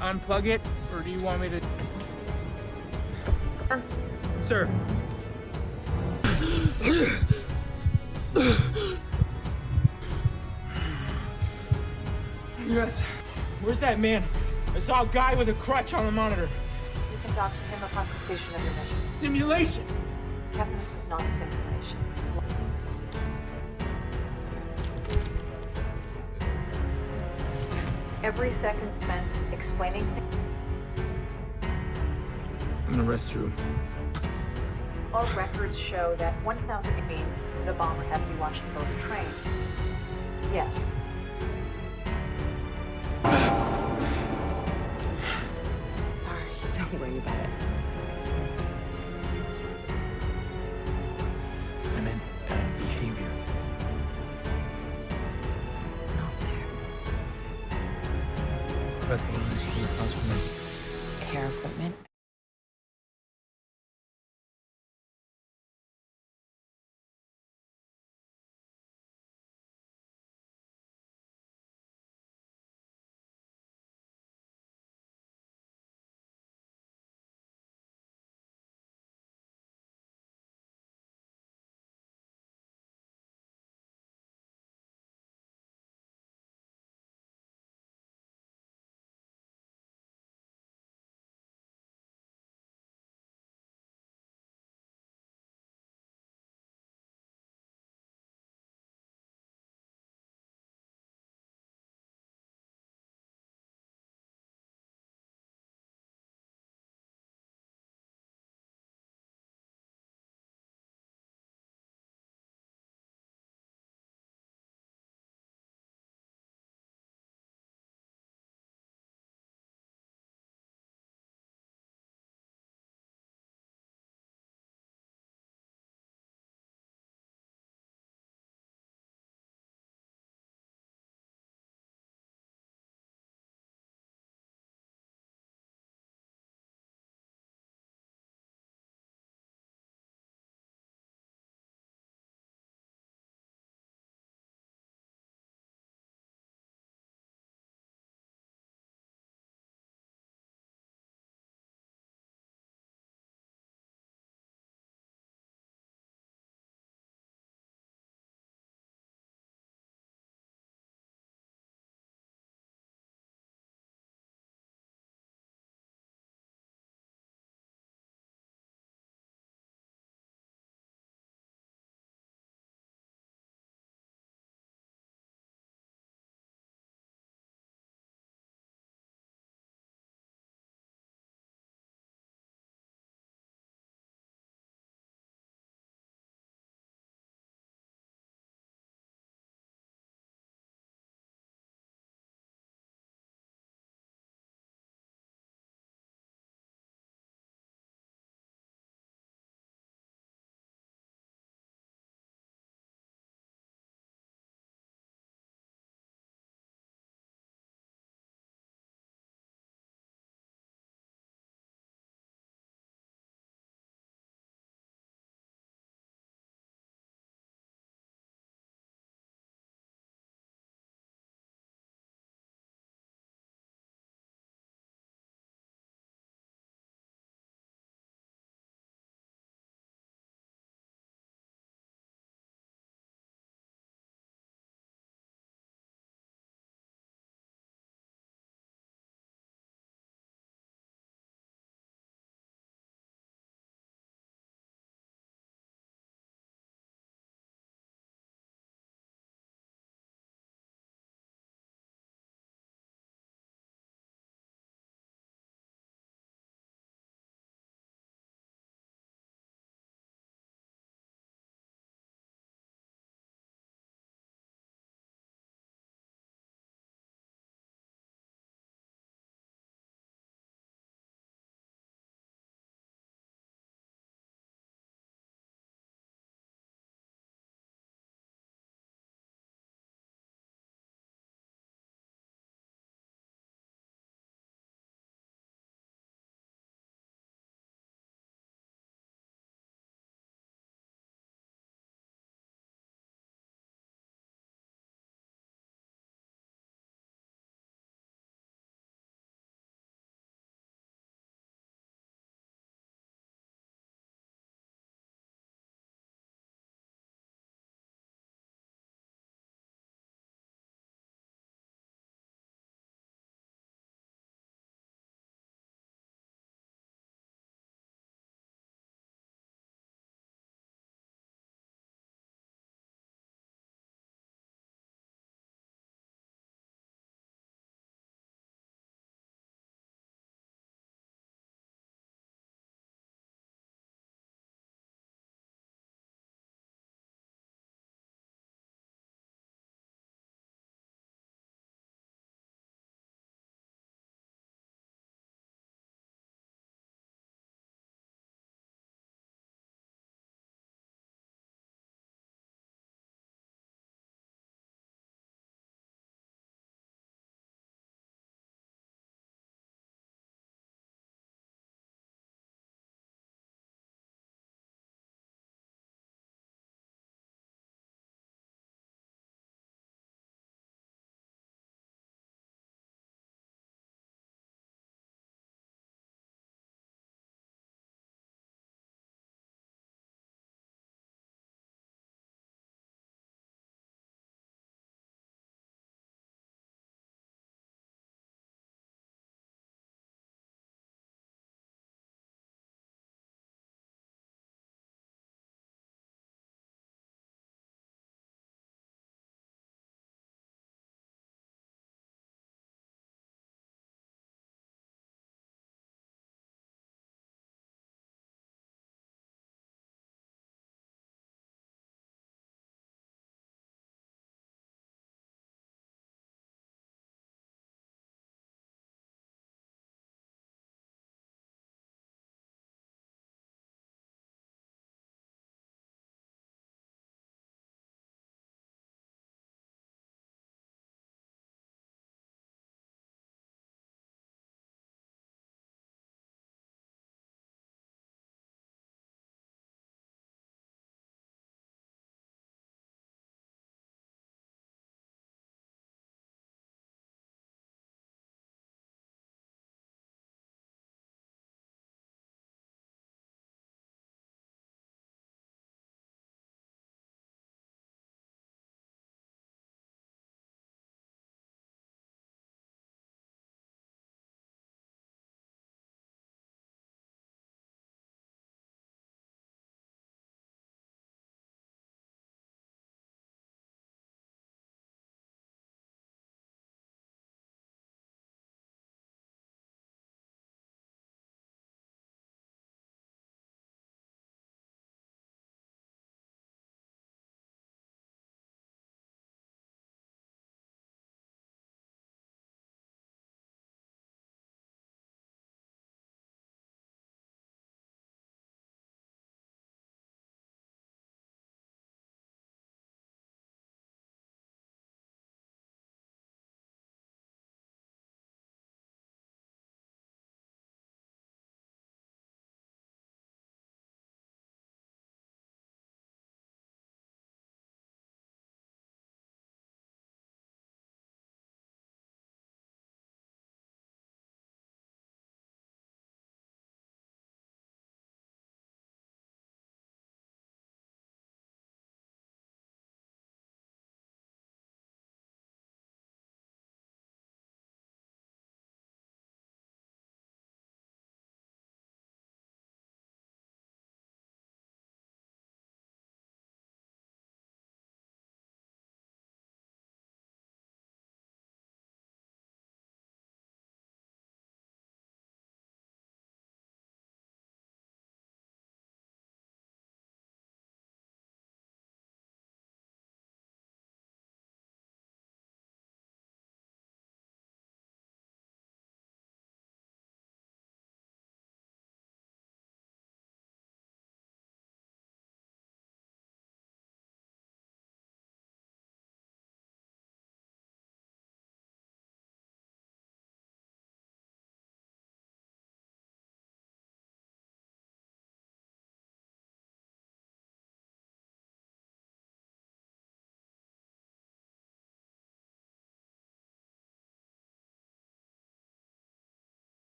unplug it, or do you want me to? Sir. Yes. Where's that man? I saw a guy with a crutch on the monitor. You can talk to him upon completion of your mission. Simulation! Captain, this is not a simulation. Every second spent explaining things. In the restroom. All records show that 1,000 means the bomber had to be watching both trains. Yes. Sorry, don't worry about it. I meant behavior. Not there. But the Hair equipment.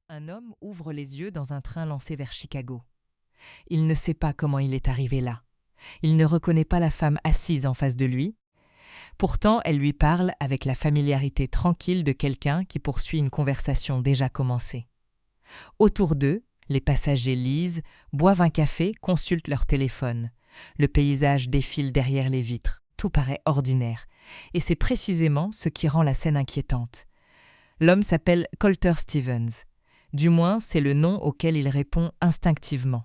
Un homme ouvre les yeux dans un train lancé vers Chicago. Il ne sait pas comment il est arrivé là. Il ne reconnaît pas la femme assise en face de lui. Pourtant, elle lui parle avec la familiarité tranquille de quelqu'un qui poursuit une conversation déjà commencée. Autour d'eux, les passagers lisent, boivent un café, consultent leur téléphone. Le paysage défile derrière les vitres. Tout paraît ordinaire. Et c'est précisément ce qui rend la scène inquiétante. L'homme s'appelle Colter Stevens. Du moins, c'est le nom auquel il répond instinctivement.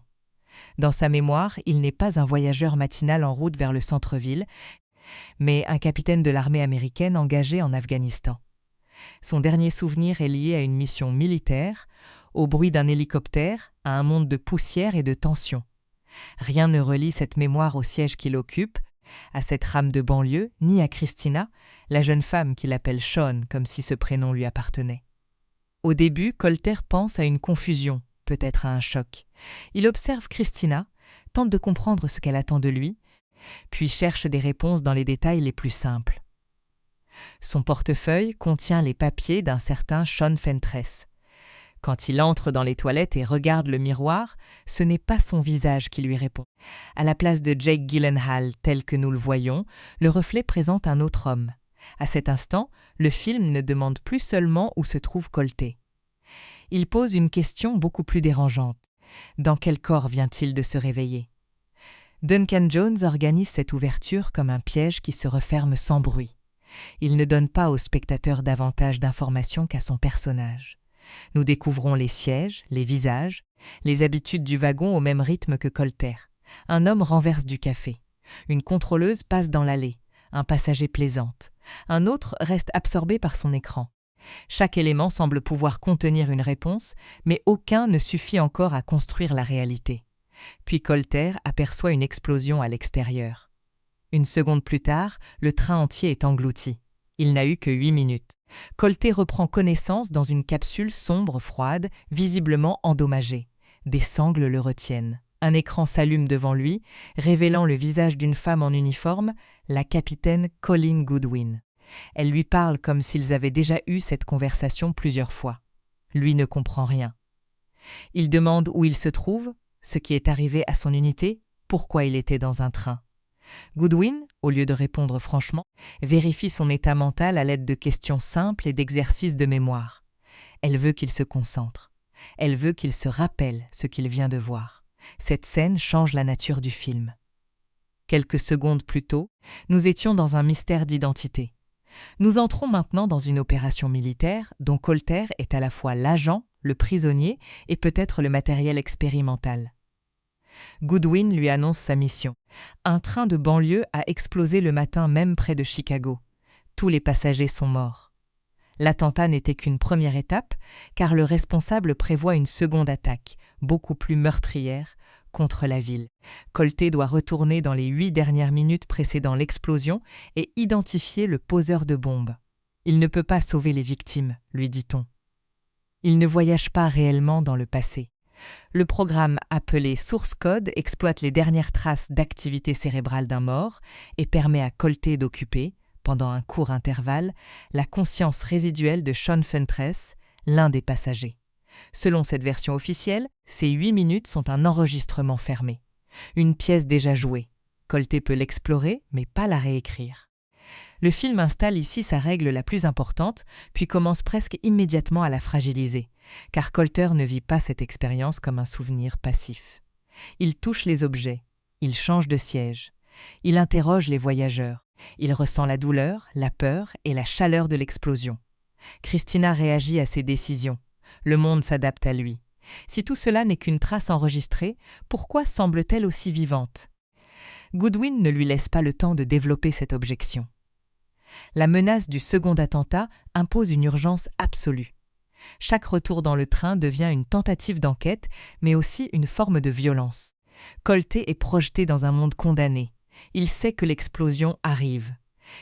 Dans sa mémoire, il n'est pas un voyageur matinal en route vers le centre-ville, mais un capitaine de l'armée américaine engagé en Afghanistan. Son dernier souvenir est lié à une mission militaire, au bruit d'un hélicoptère, à un monde de poussière et de tension. Rien ne relie cette mémoire au siège qu'il occupe, à cette rame de banlieue, ni à Christina, la jeune femme qu'il appelle Sean comme si ce prénom lui appartenait. Au début, Colter pense à une confusion, peut-être à un choc. Il observe Christina, tente de comprendre ce qu'elle attend de lui, puis cherche des réponses dans les détails les plus simples. Son portefeuille contient les papiers d'un certain Sean Fentress. Quand il entre dans les toilettes et regarde le miroir, ce n'est pas son visage qui lui répond. À la place de Jake Gyllenhaal tel que nous le voyons, le reflet présente un autre homme. À cet instant, le film ne demande plus seulement où se trouve Colter. Il pose une question beaucoup plus dérangeante. Dans quel corps vient-il de se réveiller ? Duncan Jones organise cette ouverture comme un piège qui se referme sans bruit. Il ne donne pas au spectateur davantage d'informations qu'à son personnage. Nous découvrons les sièges, les visages, les habitudes du wagon au même rythme que Colter. Un homme renverse du café. Une contrôleuse passe dans l'allée. Un passager plaisante. Un autre reste absorbé par son écran. Chaque élément semble pouvoir contenir une réponse, mais aucun ne suffit encore à construire la réalité. Puis Colter aperçoit une explosion à l'extérieur. Une seconde plus tard, le train entier est englouti. Il n'a eu que 8 minutes. Colter reprend connaissance dans une capsule sombre, froide, visiblement endommagée. Des sangles le retiennent. Un écran s'allume devant lui, révélant le visage d'une femme en uniforme, la capitaine Colleen Goodwin. Elle lui parle comme s'ils avaient déjà eu cette conversation plusieurs fois. Lui ne comprend rien. Il demande où il se trouve, ce qui est arrivé à son unité, pourquoi il était dans un train. Goodwin, au lieu de répondre franchement, vérifie son état mental à l'aide de questions simples et d'exercices de mémoire. Elle veut qu'il se concentre. Elle veut qu'il se rappelle ce qu'il vient de voir. Cette scène change la nature du film. Quelques secondes plus tôt, nous étions dans un mystère d'identité. Nous entrons maintenant dans une opération militaire dont Colter est à la fois l'agent, le prisonnier et peut-être le matériel expérimental. Goodwin lui annonce sa mission. Un train de banlieue a explosé le matin même près de Chicago. Tous les passagers sont morts. L'attentat n'était qu'une première étape, car le responsable prévoit une seconde attaque, beaucoup plus meurtrière, contre la ville. Colter doit retourner dans les 8 dernières minutes précédant l'explosion et identifier le poseur de bombes. Il ne peut pas sauver les victimes, lui dit-on. Il ne voyage pas réellement dans le passé. Le programme appelé Source Code exploite les dernières traces d'activité cérébrale d'un mort et permet à Colter d'occuper, pendant un court intervalle, la conscience résiduelle de Sean Fentress, l'un des passagers. Selon cette version officielle, ces 8 minutes sont un enregistrement fermé. Une pièce déjà jouée. Colter peut l'explorer, mais pas la réécrire. Le film installe ici sa règle la plus importante, puis commence presque immédiatement à la fragiliser, car Colter ne vit pas cette expérience comme un souvenir passif. Il touche les objets, il change de siège, il interroge les voyageurs, il ressent la douleur, la peur et la chaleur de l'explosion. Christina réagit à ses décisions. Le monde s'adapte à lui. Si tout cela n'est qu'une trace enregistrée, pourquoi semble-t-elle aussi vivante ? Goodwin ne lui laisse pas le temps de développer cette objection. La menace du second attentat impose une urgence absolue. Chaque retour dans le train devient une tentative d'enquête, mais aussi une forme de violence. Colter est projeté dans un monde condamné. Il sait que l'explosion arrive.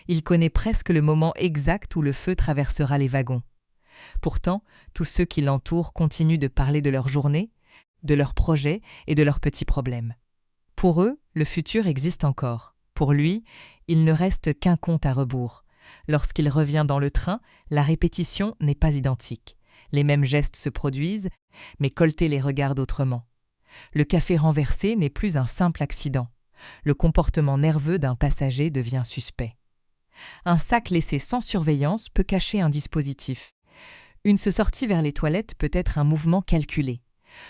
Il connaît presque le moment exact où le feu traversera les wagons. Pourtant, tous ceux qui l'entourent continuent de parler de leur journée, de leurs projets et de leurs petits problèmes. Pour eux, le futur existe encore. Pour lui, il ne reste qu'un compte à rebours. Lorsqu'il revient dans le train, la répétition n'est pas identique. Les mêmes gestes se produisent, mais Colté les regarde autrement. Le café renversé n'est plus un simple accident. Le comportement nerveux d'un passager devient suspect. Un sac laissé sans surveillance peut cacher un dispositif. Une sortie vers les toilettes peut être un mouvement calculé.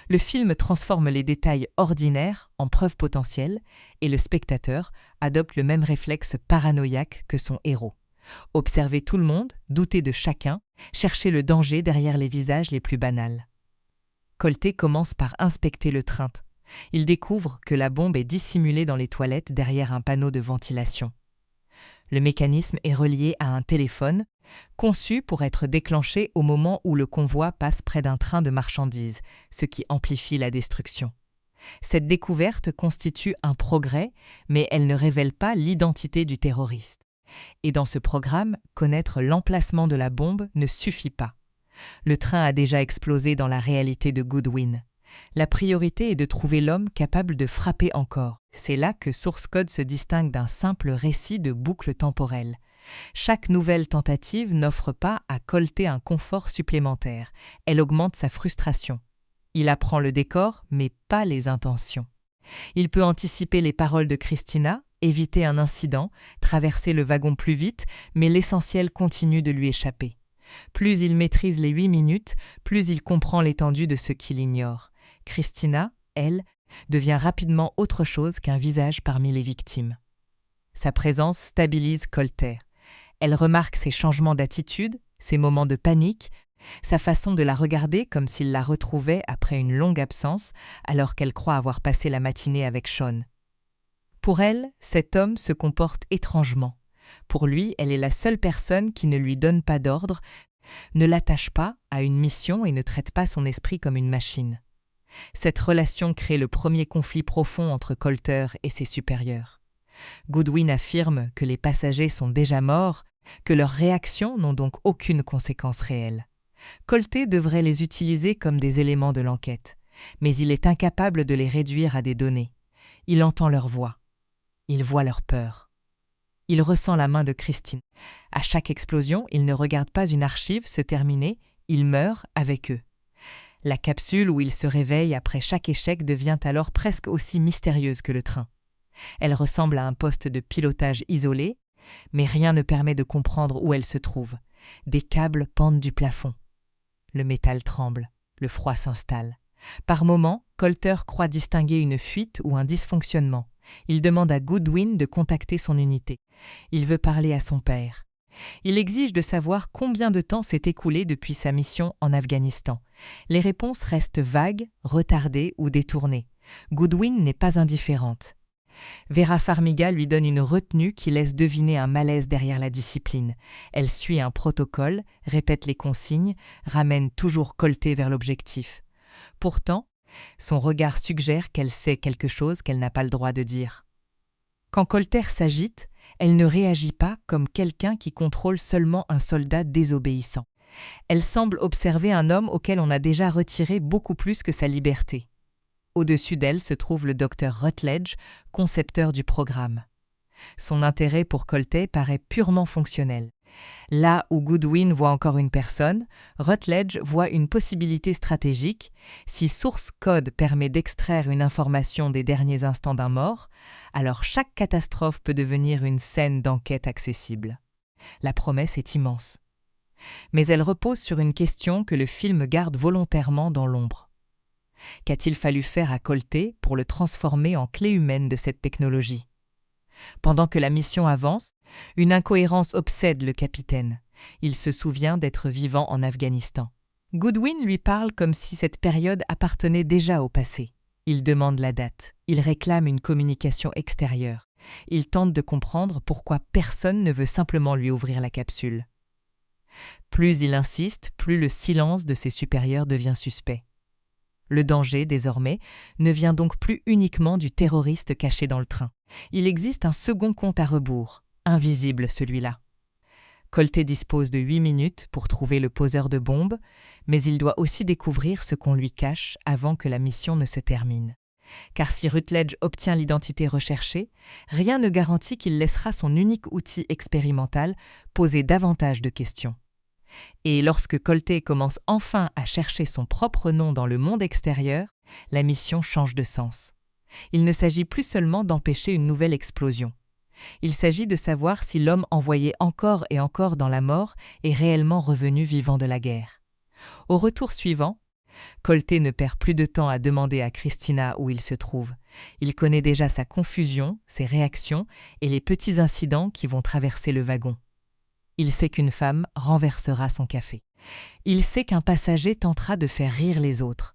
Le film transforme les détails ordinaires en preuves potentielles et le spectateur adopte le même réflexe paranoïaque que son héros. Observer tout le monde, douter de chacun, chercher le danger derrière les visages les plus banals. Colté commence par inspecter le train. Il découvre que la bombe est dissimulée dans les toilettes derrière un panneau de ventilation. Le mécanisme est relié à un téléphone, conçu pour être déclenché au moment où le convoi passe près d'un train de marchandises, ce qui amplifie la destruction. Cette découverte constitue un progrès, mais elle ne révèle pas l'identité du terroriste. Et dans ce programme, connaître l'emplacement de la bombe ne suffit pas. Le train a déjà explosé dans la réalité de Goodwin. La priorité est de trouver l'homme capable de frapper encore. C'est là que Source Code se distingue d'un simple récit de boucle temporelle. Chaque nouvelle tentative n'offre pas à Colté un confort supplémentaire. Elle augmente sa frustration. Il apprend le décor, mais pas les intentions. Il peut anticiper les paroles de Christina, éviter un incident, traverser le wagon plus vite, mais l'essentiel continue de lui échapper. Plus il maîtrise les 8 minutes, plus il comprend l'étendue de ce qu'il ignore. Christina, elle, devient rapidement autre chose qu'un visage parmi les victimes. Sa présence stabilise Colté. Elle remarque ses changements d'attitude, ses moments de panique, sa façon de la regarder comme s'il la retrouvait après une longue absence, alors qu'elle croit avoir passé la matinée avec Sean. Pour elle, cet homme se comporte étrangement. Pour lui, elle est la seule personne qui ne lui donne pas d'ordre, ne l'attache pas à une mission et ne traite pas son esprit comme une machine. Cette relation crée le premier conflit profond entre Colté et ses supérieurs. Goodwin affirme que les passagers sont déjà morts, que leurs réactions n'ont donc aucune conséquence réelle. Colté devrait les utiliser comme des éléments de l'enquête, mais il est incapable de les réduire à des données. Il entend leur voix. Il voit leur peur. Il ressent la main de Christine. À chaque explosion, il ne regarde pas une archive se terminer, il meurt avec eux. La capsule où il se réveille après chaque échec devient alors presque aussi mystérieuse que le train. Elle ressemble à un poste de pilotage isolé, mais rien ne permet de comprendre où elle se trouve. Des câbles pendent du plafond. Le métal tremble, le froid s'installe. Par moments, Colté croit distinguer une fuite ou un dysfonctionnement. Il demande à Goodwin de contacter son unité. Il veut parler à son père. Il exige de savoir combien de temps s'est écoulé depuis sa mission en Afghanistan. Les réponses restent vagues, retardées ou détournées. Goodwin n'est pas indifférente. Vera Farmiga lui donne une retenue qui laisse deviner un malaise derrière la discipline. Elle suit un protocole, répète les consignes, ramène toujours Colté vers l'objectif. Pourtant, son regard suggère qu'elle sait quelque chose qu'elle n'a pas le droit de dire. Quand Colté s'agite, elle ne réagit pas comme quelqu'un qui contrôle seulement un soldat désobéissant. Elle semble observer un homme auquel on a déjà retiré beaucoup plus que sa liberté. Au-dessus d'elle se trouve le docteur Rutledge, concepteur du programme. Son intérêt pour Colté paraît purement fonctionnel. Là où Goodwin voit encore une personne, Rutledge voit une possibilité stratégique. Si Source Code permet d'extraire une information des derniers instants d'un mort, alors chaque catastrophe peut devenir une scène d'enquête accessible. La promesse est immense. Mais elle repose sur une question que le film garde volontairement dans l'ombre. Qu'a-t-il fallu faire à Colté pour le transformer en clé humaine de cette technologie ? Pendant que la mission avance, une incohérence obsède le capitaine. Il se souvient d'être vivant en Afghanistan. Goodwin lui parle comme si cette période appartenait déjà au passé. Il demande la date. Il réclame une communication extérieure. Il tente de comprendre pourquoi personne ne veut simplement lui ouvrir la capsule. Plus il insiste, plus le silence de ses supérieurs devient suspect. Le danger, désormais, ne vient donc plus uniquement du terroriste caché dans le train. Il existe un second compte à rebours, invisible celui-là. Colté dispose de 8 minutes pour trouver le poseur de bombes, mais il doit aussi découvrir ce qu'on lui cache avant que la mission ne se termine. Car si Rutledge obtient l'identité recherchée, rien ne garantit qu'il laissera son unique outil expérimental poser davantage de questions. Et lorsque Colté commence enfin à chercher son propre nom dans le monde extérieur, la mission change de sens. Il ne s'agit plus seulement d'empêcher une nouvelle explosion. Il s'agit de savoir si l'homme envoyé encore et encore dans la mort est réellement revenu vivant de la guerre. Au retour suivant, Colté ne perd plus de temps à demander à Christina où il se trouve. Il connaît déjà sa confusion, ses réactions et les petits incidents qui vont traverser le wagon. Il sait qu'une femme renversera son café. Il sait qu'un passager tentera de faire rire les autres.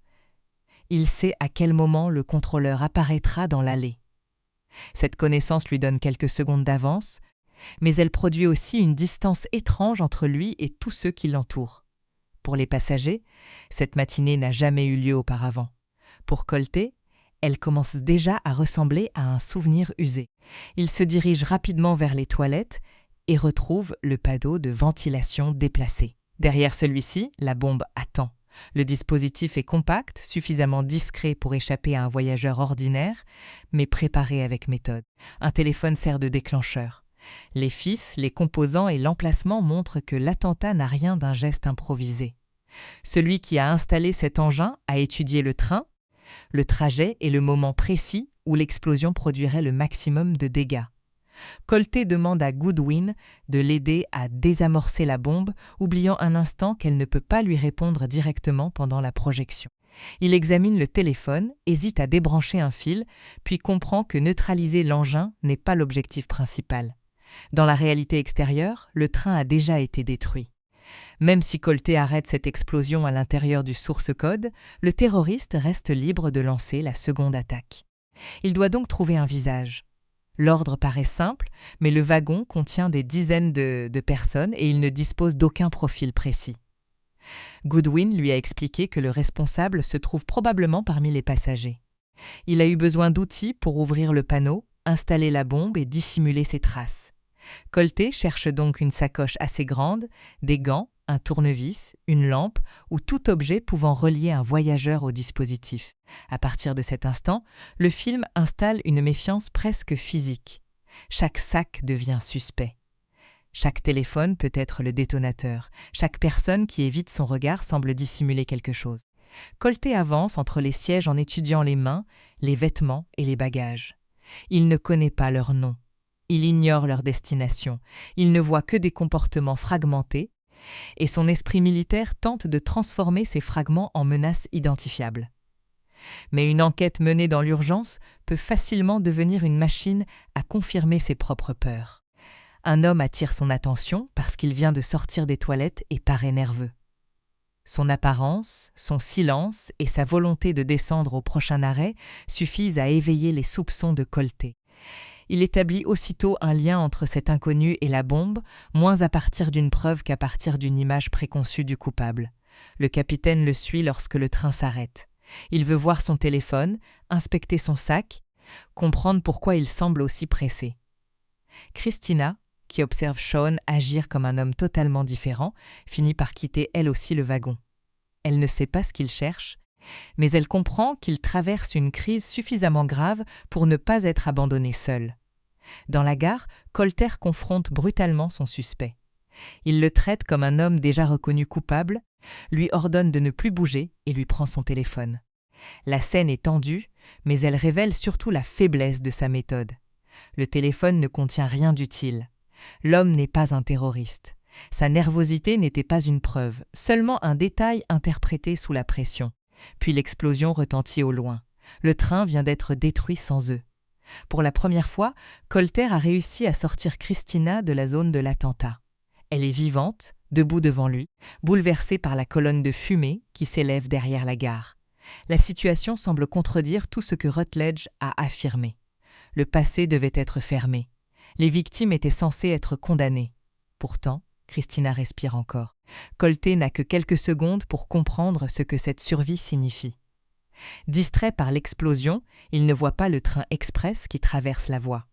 Il sait à quel moment le contrôleur apparaîtra dans l'allée. Cette connaissance lui donne quelques secondes d'avance, mais elle produit aussi une distance étrange entre lui et tous ceux qui l'entourent. Pour les passagers, cette matinée n'a jamais eu lieu auparavant. Pour Colté, elle commence déjà à ressembler à un souvenir usé. Il se dirige rapidement vers les toilettes et retrouve le panneau de ventilation déplacé. Derrière celui-ci, la bombe attend. Le dispositif est compact, suffisamment discret pour échapper à un voyageur ordinaire, mais préparé avec méthode. Un téléphone sert de déclencheur. Les fils, les composants et l'emplacement montrent que l'attentat n'a rien d'un geste improvisé. Celui qui a installé cet engin a étudié le train, le trajet et le moment précis où l'explosion produirait le maximum de dégâts. Colté demande à Goodwin de l'aider à désamorcer la bombe, oubliant un instant qu'elle ne peut pas lui répondre directement pendant la projection. Il examine le téléphone, hésite à débrancher un fil, puis comprend que neutraliser l'engin n'est pas l'objectif principal. Dans la réalité extérieure, le train a déjà été détruit. Même si Colté arrête cette explosion à l'intérieur du source code, le terroriste reste libre de lancer la seconde attaque. Il doit donc trouver un visage. L'ordre paraît simple, mais le wagon contient des dizaines de personnes et il ne dispose d'aucun profil précis. Goodwin lui a expliqué que le responsable se trouve probablement parmi les passagers. Il a eu besoin d'outils pour ouvrir le panneau, installer la bombe et dissimuler ses traces. Colté cherche donc une sacoche assez grande, des gants, un tournevis, une lampe ou tout objet pouvant relier un voyageur au dispositif. À partir de cet instant, le film installe une méfiance presque physique. Chaque sac devient suspect. Chaque téléphone peut être le détonateur. Chaque personne qui évite son regard semble dissimuler quelque chose. Colté avance entre les sièges en étudiant les mains, les vêtements et les bagages. Il ne connaît pas leur nom. Il ignore leur destination. Il ne voit que des comportements fragmentés, et son esprit militaire tente de transformer ces fragments en menaces identifiables. Mais une enquête menée dans l'urgence peut facilement devenir une machine à confirmer ses propres peurs. Un homme attire son attention parce qu'il vient de sortir des toilettes et paraît nerveux. Son apparence, son silence et sa volonté de descendre au prochain arrêt suffisent à éveiller les soupçons de Colté. Il établit aussitôt un lien entre cet inconnu et la bombe, moins à partir d'une preuve qu'à partir d'une image préconçue du coupable. Le capitaine le suit lorsque le train s'arrête. Il veut voir son téléphone, inspecter son sac, comprendre pourquoi il semble aussi pressé. Christina, qui observe Sean agir comme un homme totalement différent, finit par quitter elle aussi le wagon. Elle ne sait pas ce qu'il cherche, mais elle comprend qu'il traverse une crise suffisamment grave pour ne pas être abandonné seul. Dans la gare, Colté confronte brutalement son suspect. Il le traite comme un homme déjà reconnu coupable, lui ordonne de ne plus bouger et lui prend son téléphone. La scène est tendue, mais elle révèle surtout la faiblesse de sa méthode. Le téléphone ne contient rien d'utile. L'homme n'est pas un terroriste. Sa nervosité n'était pas une preuve, seulement un détail interprété sous la pression. Puis l'explosion retentit au loin. Le train vient d'être détruit sans eux. Pour la première fois, Colté a réussi à sortir Christina de la zone de l'attentat. Elle est vivante, debout devant lui, bouleversée par la colonne de fumée qui s'élève derrière la gare. La situation semble contredire tout ce que Rutledge a affirmé. Le passé devait être fermé. Les victimes étaient censées être condamnées. Pourtant, Christina respire encore. Colté n'a que quelques secondes pour comprendre ce que cette survie signifie. Distrait par l'explosion, il ne voit pas le train express qui traverse la voie.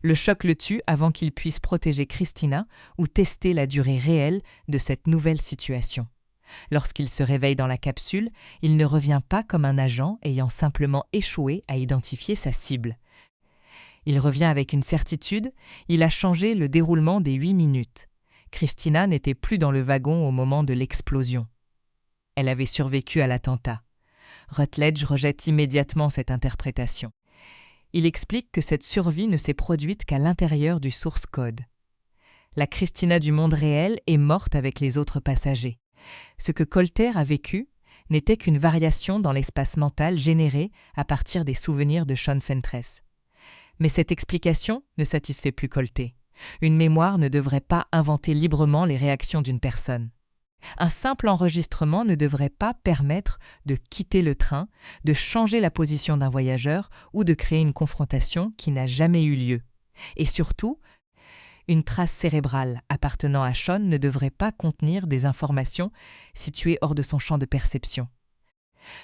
Le choc le tue avant qu'il puisse protéger Christina ou tester la durée réelle de cette nouvelle situation. Lorsqu'il se réveille dans la capsule, il ne revient pas comme un agent ayant simplement échoué à identifier sa cible. Il revient avec une certitude, il a changé le déroulement des 8 minutes. Christina n'était plus dans le wagon au moment de l'explosion. Elle avait survécu à l'attentat. Rutledge rejette immédiatement cette interprétation. Il explique que cette survie ne s'est produite qu'à l'intérieur du source code. La Christina du monde réel est morte avec les autres passagers. Ce que Colter a vécu n'était qu'une variation dans l'espace mental généré à partir des souvenirs de Sean Fentress. Mais cette explication ne satisfait plus Colter. Une mémoire ne devrait pas inventer librement les réactions d'une personne. Un simple enregistrement ne devrait pas permettre de quitter le train, de changer la position d'un voyageur ou de créer une confrontation qui n'a jamais eu lieu. Et surtout, une trace cérébrale appartenant à Sean ne devrait pas contenir des informations situées hors de son champ de perception.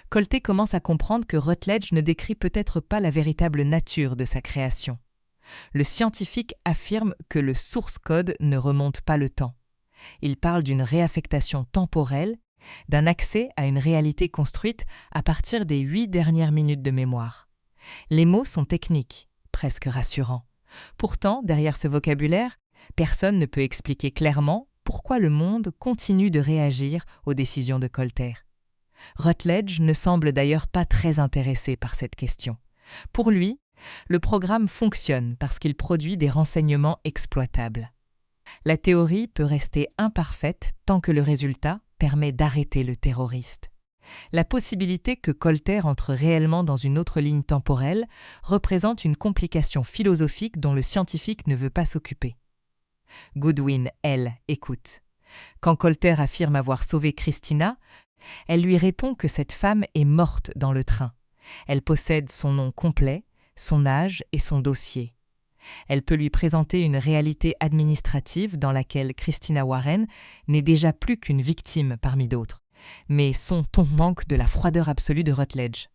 Colter commence à comprendre que Rutledge ne décrit peut-être pas la véritable nature de sa création. Le scientifique affirme que le source code ne remonte pas le temps. Il parle d'une réaffectation temporelle, d'un accès à une réalité construite à partir des 8 dernières minutes de mémoire. Les mots sont techniques, presque rassurants. Pourtant, derrière ce vocabulaire, personne ne peut expliquer clairement pourquoi le monde continue de réagir aux décisions de Colter. Rutledge ne semble d'ailleurs pas très intéressé par cette question. Pour lui, le programme fonctionne parce qu'il produit des renseignements exploitables. La théorie peut rester imparfaite tant que le résultat permet d'arrêter le terroriste. La possibilité que Colter entre réellement dans une autre ligne temporelle représente une complication philosophique dont le scientifique ne veut pas s'occuper. Goodwin, elle, écoute. Quand Colter affirme avoir sauvé Christina, elle lui répond que cette femme est morte dans le train. Elle possède son nom complet, son âge et son dossier. Elle peut lui présenter une réalité administrative dans laquelle Christina Warren n'est déjà plus qu'une victime parmi d'autres. Mais son ton manque de la froideur absolue de Rutledge.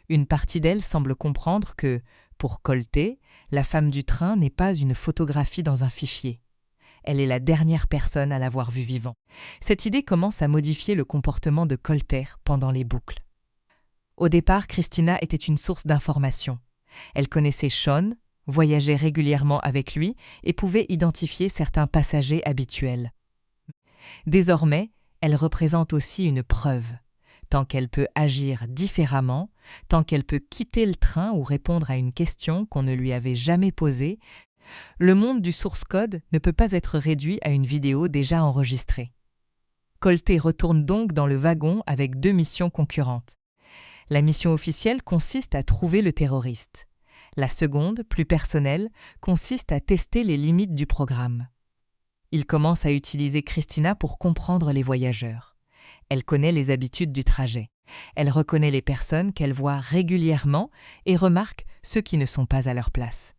Une partie d'elle semble comprendre que, pour Colter, la femme du train n'est pas une photographie dans un fichier. Elle est la dernière personne à l'avoir vue vivant. Cette idée commence à modifier le comportement de Colter pendant les boucles. Au départ, Christina était une source d'information. Elle connaissait Sean, voyageait régulièrement avec lui et pouvait identifier certains passagers habituels. Désormais, elle représente aussi une preuve. Tant qu'elle peut agir différemment, tant qu'elle peut quitter le train ou répondre à une question qu'on ne lui avait jamais posée, le monde du source code ne peut pas être réduit à une vidéo déjà enregistrée. Colter retourne donc dans le wagon avec 2 missions concurrentes. La mission officielle consiste à trouver le terroriste. La seconde, plus personnelle, consiste à tester les limites du programme. Il commence à utiliser Christina pour comprendre les voyageurs. Elle connaît les habitudes du trajet. Elle reconnaît les personnes qu'elle voit régulièrement et remarque ceux qui ne sont pas à leur place.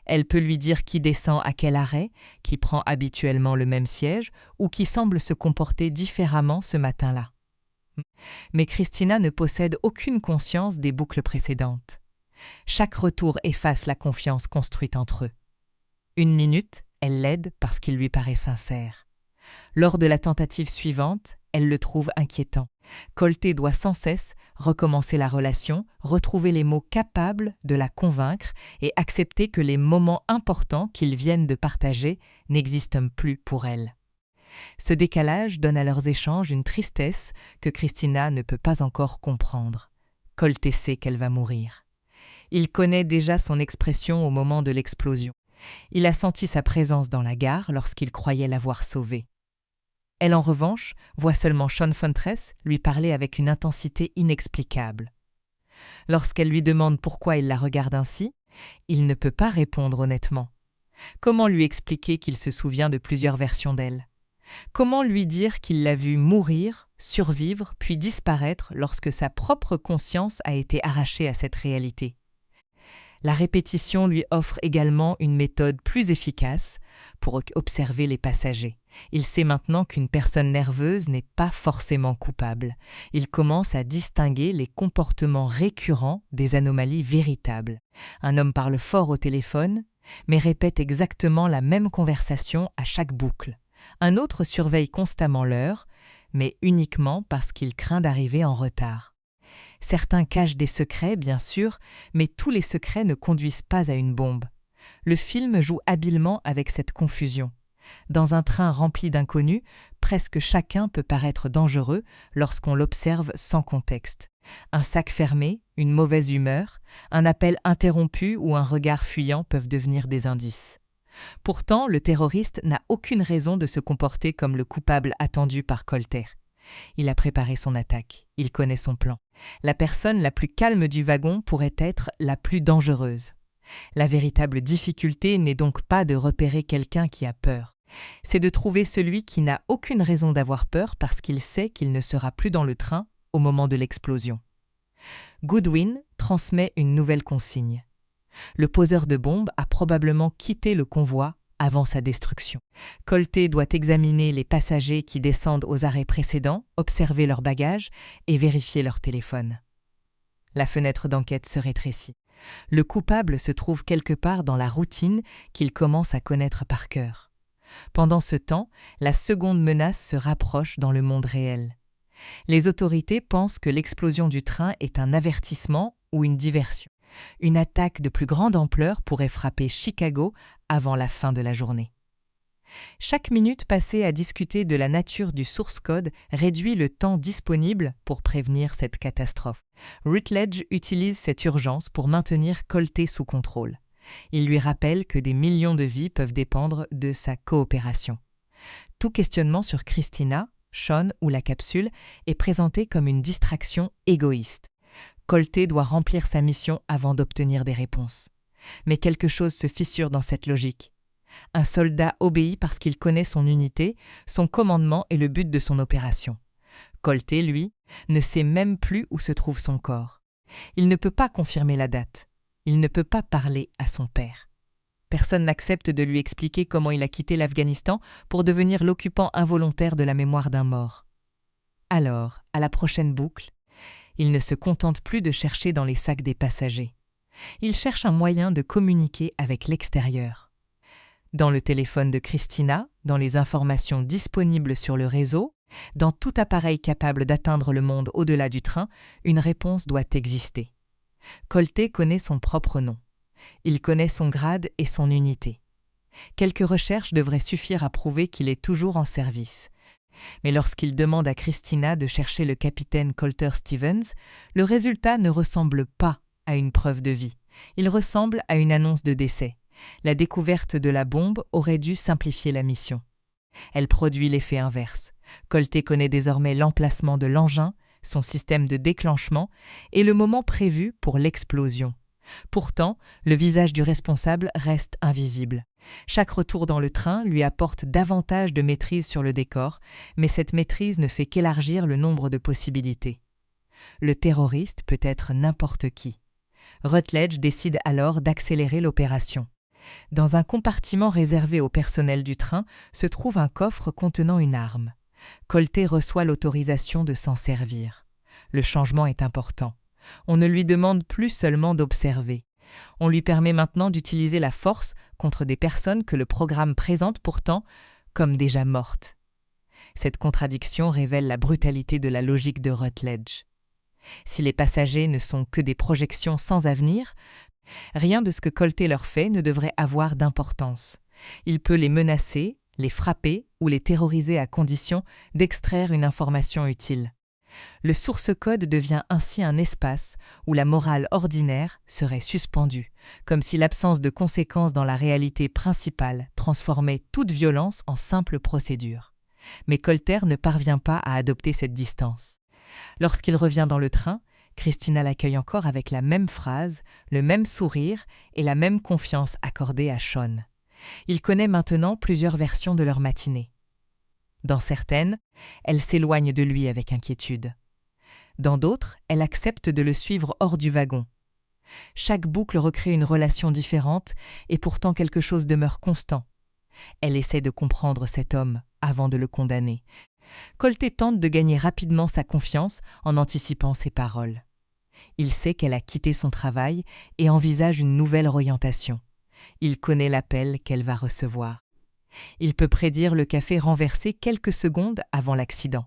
Elle peut lui dire qui descend à quel arrêt, qui prend habituellement le même siège ou qui semble se comporter différemment ce matin-là. Mais Christina ne possède aucune conscience des boucles précédentes. Chaque retour efface la confiance construite entre eux. 1 minute, elle l'aide parce qu'il lui paraît sincère. Lors de la tentative suivante, elle le trouve inquiétant. Colter doit sans cesse recommencer la relation, retrouver les mots capables de la convaincre et accepter que les moments importants qu'ils viennent de partager n'existent plus pour elle. Ce décalage donne à leurs échanges une tristesse que Christina ne peut pas encore comprendre. Colter sait qu'elle va mourir. Il connaît déjà son expression au moment de l'explosion. Il a senti sa présence dans la gare lorsqu'il croyait l'avoir sauvée. Elle, en revanche, voit seulement Sean Fentress lui parler avec une intensité inexplicable. Lorsqu'elle lui demande pourquoi il la regarde ainsi, il ne peut pas répondre honnêtement. Comment lui expliquer qu'il se souvient de plusieurs versions d'elle? Comment lui dire qu'il l'a vue mourir, survivre, puis disparaître lorsque sa propre conscience a été arrachée à cette réalité? La répétition lui offre également une méthode plus efficace pour observer les passagers. Il sait maintenant qu'une personne nerveuse n'est pas forcément coupable. Il commence à distinguer les comportements récurrents des anomalies véritables. Un homme parle fort au téléphone, mais répète exactement la même conversation à chaque boucle. Un autre surveille constamment l'heure, mais uniquement parce qu'il craint d'arriver en retard. Certains cachent des secrets, bien sûr, mais tous les secrets ne conduisent pas à une bombe. Le film joue habilement avec cette confusion. Dans un train rempli d'inconnus, presque chacun peut paraître dangereux lorsqu'on l'observe sans contexte. Un sac fermé, une mauvaise humeur, un appel interrompu ou un regard fuyant peuvent devenir des indices. Pourtant, le terroriste n'a aucune raison de se comporter comme le coupable attendu par Colter. Il a préparé son attaque, il connaît son plan. La personne la plus calme du wagon pourrait être la plus dangereuse. La véritable difficulté n'est donc pas de repérer quelqu'un qui a peur. C'est de trouver celui qui n'a aucune raison d'avoir peur parce qu'il sait qu'il ne sera plus dans le train au moment de l'explosion. Goodwin transmet une nouvelle consigne. Le poseur de bombes a probablement quitté le convoi avant sa destruction. Colter doit examiner les passagers qui descendent aux arrêts précédents, observer leurs bagages et vérifier leur téléphone. La fenêtre d'enquête se rétrécit. Le coupable se trouve quelque part dans la routine qu'il commence à connaître par cœur. Pendant ce temps, la seconde menace se rapproche dans le monde réel. Les autorités pensent que l'explosion du train est un avertissement ou une diversion. Une attaque de plus grande ampleur pourrait frapper Chicago avant la fin de la journée. Chaque minute passée à discuter de la nature du source code réduit le temps disponible pour prévenir cette catastrophe. Rutledge utilise cette urgence pour maintenir Colter sous contrôle. Il lui rappelle que des millions de vies peuvent dépendre de sa coopération. Tout questionnement sur Christina, Sean ou la capsule est présenté comme une distraction égoïste. Colter doit remplir sa mission avant d'obtenir des réponses. Mais quelque chose se fissure dans cette logique. Un soldat obéit parce qu'il connaît son unité, son commandement et le but de son opération. Colter, lui, ne sait même plus où se trouve son corps. Il ne peut pas confirmer la date. Il ne peut pas parler à son père. Personne n'accepte de lui expliquer comment il a quitté l'Afghanistan pour devenir l'occupant involontaire de la mémoire d'un mort. Alors, à la prochaine boucle, il ne se contente plus de chercher dans les sacs des passagers. Il cherche un moyen de communiquer avec l'extérieur. Dans le téléphone de Christina, dans les informations disponibles sur le réseau, dans tout appareil capable d'atteindre le monde au-delà du train, une réponse doit exister. Colter connaît son propre nom. Il connaît son grade et son unité. Quelques recherches devraient suffire à prouver qu'il est toujours en service. Mais lorsqu'il demande à Christina de chercher le capitaine Colter Stevens, le résultat ne ressemble pas à une preuve de vie. Il ressemble à une annonce de décès. La découverte de la bombe aurait dû simplifier la mission. Elle produit l'effet inverse. Colter connaît désormais l'emplacement de l'engin, son système de déclenchement et le moment prévu pour l'explosion. Pourtant, le visage du responsable reste invisible. Chaque retour dans le train lui apporte davantage de maîtrise sur le décor, mais cette maîtrise ne fait qu'élargir le nombre de possibilités. Le terroriste peut être n'importe qui. Rutledge décide alors d'accélérer l'opération. Dans un compartiment réservé au personnel du train se trouve un coffre contenant une arme. Colter reçoit l'autorisation de s'en servir. Le changement est important. On ne lui demande plus seulement d'observer. On lui permet maintenant d'utiliser la force contre des personnes que le programme présente pourtant comme déjà mortes. Cette contradiction révèle la brutalité de la logique de Rutledge. Si les passagers ne sont que des projections sans avenir, rien de ce que Colter leur fait ne devrait avoir d'importance. Il peut les menacer, les frapper ou les terroriser à condition d'extraire une information utile. Le source code devient ainsi un espace où la morale ordinaire serait suspendue, comme si l'absence de conséquences dans la réalité principale transformait toute violence en simple procédure. Mais Colter ne parvient pas à adopter cette distance. Lorsqu'il revient dans le train, Christina l'accueille encore avec la même phrase, le même sourire et la même confiance accordée à Sean. Il connaît maintenant plusieurs versions de leur matinée. Dans certaines, elle s'éloigne de lui avec inquiétude. Dans d'autres, elle accepte de le suivre hors du wagon. Chaque boucle recrée une relation différente et pourtant quelque chose demeure constant. Elle essaie de comprendre cet homme avant de le condamner. Colter tente de gagner rapidement sa confiance en anticipant ses paroles. Il sait qu'elle a quitté son travail et envisage une nouvelle orientation. Il connaît l'appel qu'elle va recevoir. Il peut prédire le café renversé quelques secondes avant l'accident.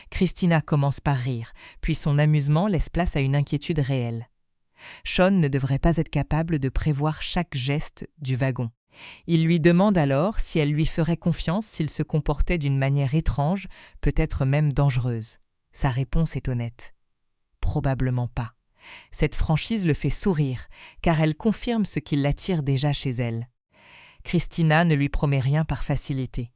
Christina commence par rire, puis son amusement laisse place à une inquiétude réelle. Sean ne devrait pas être capable de prévoir chaque geste du wagon. Il lui demande alors si elle lui ferait confiance s'il se comportait d'une manière étrange, peut-être même dangereuse. Sa réponse est honnête. Probablement pas. Cette franchise le fait sourire, car elle confirme ce qui l'attire déjà chez elle. Christina ne lui promet rien par facilité.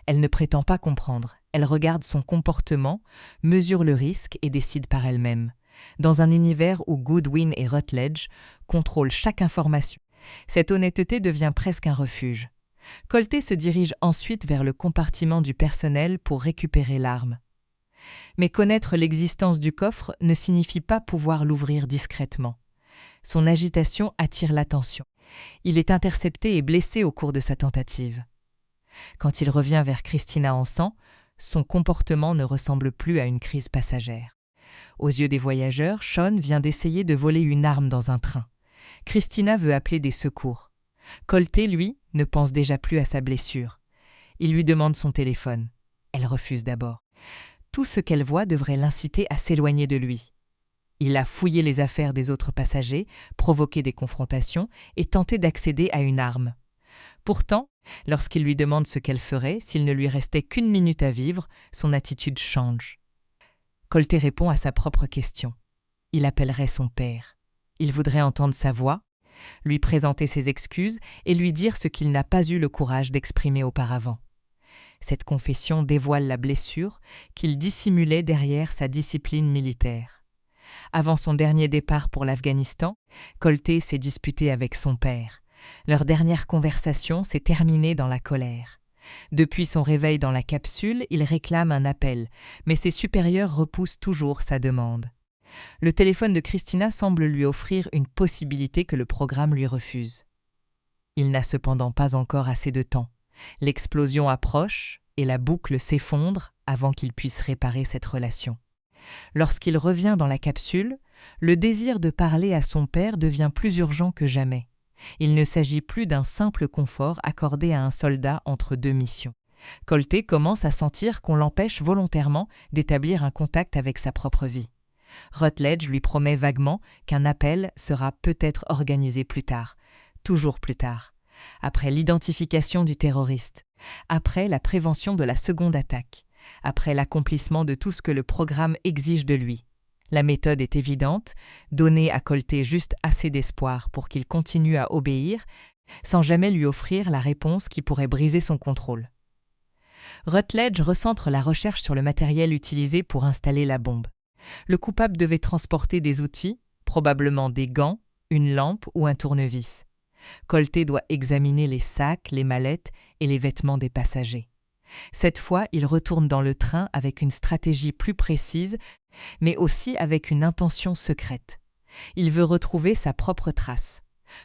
Elle ne prétend pas comprendre. Elle regarde son comportement, mesure le risque et décide par elle-même. Dans un univers où Goodwin et Rutledge contrôlent chaque information, cette honnêteté devient presque un refuge. Colté se dirige ensuite vers le compartiment du personnel pour récupérer l'arme. Mais connaître l'existence du coffre ne signifie pas pouvoir l'ouvrir discrètement. Son agitation attire l'attention. Il est intercepté et blessé au cours de sa tentative. Quand il revient vers Christina en sang, son comportement ne ressemble plus à une crise passagère. Aux yeux des voyageurs, Sean vient d'essayer de voler une arme dans un train. Christina veut appeler des secours. Colté, lui, ne pense déjà plus à sa blessure. Il lui demande son téléphone. Elle refuse d'abord. Tout ce qu'elle voit devrait l'inciter à s'éloigner de lui. Il a fouillé les affaires des autres passagers, provoqué des confrontations et tenté d'accéder à une arme. Pourtant, lorsqu'il lui demande ce qu'elle ferait s'il ne lui restait qu'une minute à vivre, son attitude change. Colté répond à sa propre question. Il appellerait son père. Il voudrait entendre sa voix, lui présenter ses excuses et lui dire ce qu'il n'a pas eu le courage d'exprimer auparavant. Cette confession dévoile la blessure qu'il dissimulait derrière sa discipline militaire. Avant son dernier départ pour l'Afghanistan, Colté s'est disputé avec son père. Leur dernière conversation s'est terminée dans la colère. Depuis son réveil dans la capsule, il réclame un appel, mais ses supérieurs repoussent toujours sa demande. Le téléphone de Christina semble lui offrir une possibilité que le programme lui refuse. Il n'a cependant pas encore assez de temps. L'explosion approche et la boucle s'effondre avant qu'il puisse réparer cette relation. Lorsqu'il revient dans la capsule, le désir de parler à son père devient plus urgent que jamais. Il ne s'agit plus d'un simple confort accordé à un soldat entre deux missions. Colté commence à sentir qu'on l'empêche volontairement d'établir un contact avec sa propre vie. Rutledge lui promet vaguement qu'un appel sera peut-être organisé plus tard, toujours plus tard, après l'identification du terroriste, après la prévention de la seconde attaque, après l'accomplissement de tout ce que le programme exige de lui. La méthode est évidente, donner à Colté juste assez d'espoir pour qu'il continue à obéir, sans jamais lui offrir la réponse qui pourrait briser son contrôle. Rutledge recentre la recherche sur le matériel utilisé pour installer la bombe. Le coupable devait transporter des outils, probablement des gants, une lampe ou un tournevis. Colté doit examiner les sacs, les mallettes et les vêtements des passagers. Cette fois, il retourne dans le train avec une stratégie plus précise, mais aussi avec une intention secrète. Il veut retrouver sa propre trace.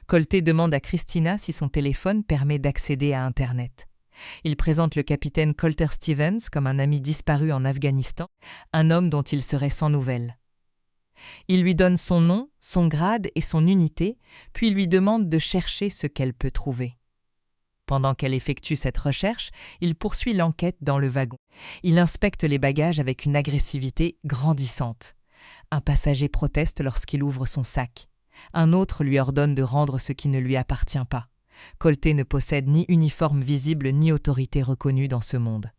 Colté demande à Christina si son téléphone permet d'accéder à Internet. Il présente le capitaine Colter Stevens comme un ami disparu en Afghanistan, un homme dont il serait sans nouvelles. Il lui donne son nom, son grade et son unité, puis lui demande de chercher ce qu'elle peut trouver. Pendant qu'elle effectue cette recherche, il poursuit l'enquête dans le wagon. Il inspecte les bagages avec une agressivité grandissante. Un passager proteste lorsqu'il ouvre son sac. Un autre lui ordonne de rendre ce qui ne lui appartient pas. Colté ne possède ni uniforme visible ni autorité reconnue dans ce monde.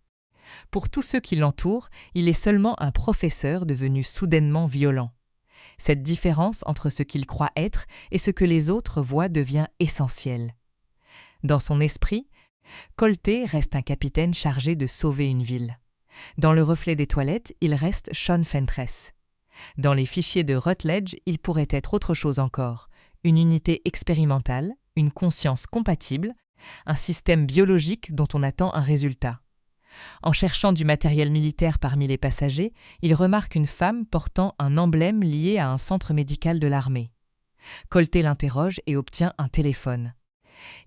Pour tous ceux qui l'entourent, il est seulement un professeur devenu soudainement violent. Cette différence entre ce qu'il croit être et ce que les autres voient devient essentielle. Dans son esprit, Colté reste un capitaine chargé de sauver une ville. Dans le reflet des toilettes, il reste Sean Fentress. Dans les fichiers de Rutledge, il pourrait être autre chose encore, une unité expérimentale, une conscience compatible, un système biologique dont on attend un résultat. En cherchant du matériel militaire parmi les passagers, il remarque une femme portant un emblème lié à un centre médical de l'armée. Colté l'interroge et obtient un téléphone.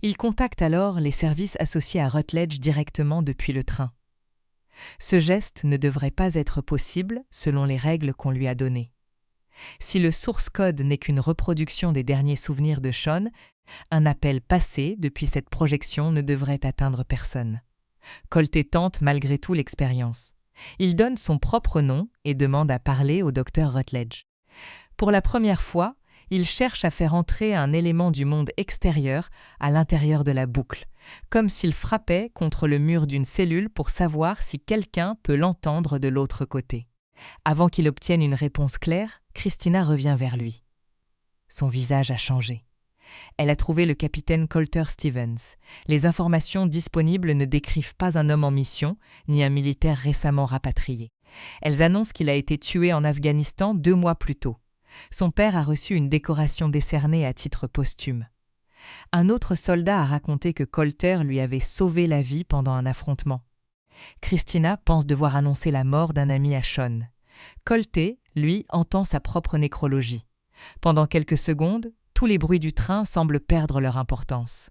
Il contacte alors les services associés à Rutledge directement depuis le train. Ce geste ne devrait pas être possible selon les règles qu'on lui a données. Si le source code n'est qu'une reproduction des derniers souvenirs de Sean, un appel passé depuis cette projection ne devrait atteindre personne. Colté tente malgré tout l'expérience. Il donne son propre nom et demande à parler au docteur Rutledge. Pour la première fois, Il cherche à faire entrer un élément du monde extérieur à l'intérieur de la boucle, comme s'il frappait contre le mur d'une cellule pour savoir si quelqu'un peut l'entendre de l'autre côté. Avant qu'il obtienne une réponse claire, Christina revient vers lui. Son visage a changé. Elle a trouvé le capitaine Colter Stevens. Les informations disponibles ne décrivent pas un homme en mission, ni un militaire récemment rapatrié. Elles annoncent qu'il a été tué en Afghanistan 2 mois plus tôt. Son père a reçu une décoration décernée à titre posthume. Un autre soldat a raconté que Colter lui avait sauvé la vie pendant un affrontement. Christina pense devoir annoncer la mort d'un ami à Sean. Colter, lui, entend sa propre nécrologie. Pendant quelques secondes, tous les bruits du train semblent perdre leur importance.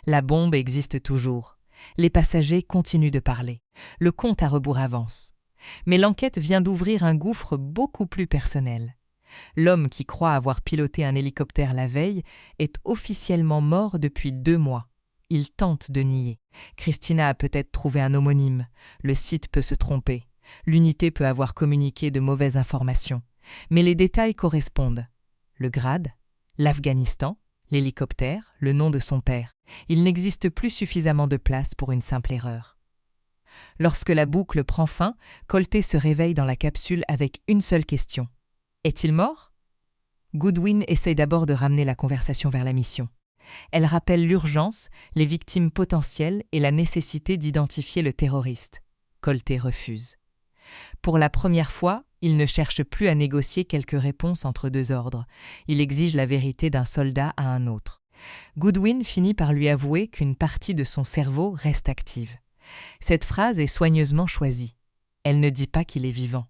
La bombe existe toujours. Les passagers continuent de parler. Le compte à rebours avance. Mais l'enquête vient d'ouvrir un gouffre beaucoup plus personnel. L'homme qui croit avoir piloté un hélicoptère la veille est officiellement mort depuis 2 mois. Il tente de nier. Christina a peut-être trouvé un homonyme. Le site peut se tromper. L'unité peut avoir communiqué de mauvaises informations. Mais les détails correspondent. Le grade, l'Afghanistan, l'hélicoptère, le nom de son père. Il n'existe plus suffisamment de place pour une simple erreur. Lorsque la boucle prend fin, Colter se réveille dans la capsule avec une seule question. Est-il mort? Goodwin essaye d'abord de ramener la conversation vers la mission. Elle rappelle l'urgence, les victimes potentielles et la nécessité d'identifier le terroriste. Colter refuse. Pour la première fois, il ne cherche plus à négocier quelques réponses entre 2 ordres. Il exige la vérité d'un soldat à un autre. Goodwin finit par lui avouer qu'une partie de son cerveau reste active. Cette phrase est soigneusement choisie. Elle ne dit pas qu'il est vivant.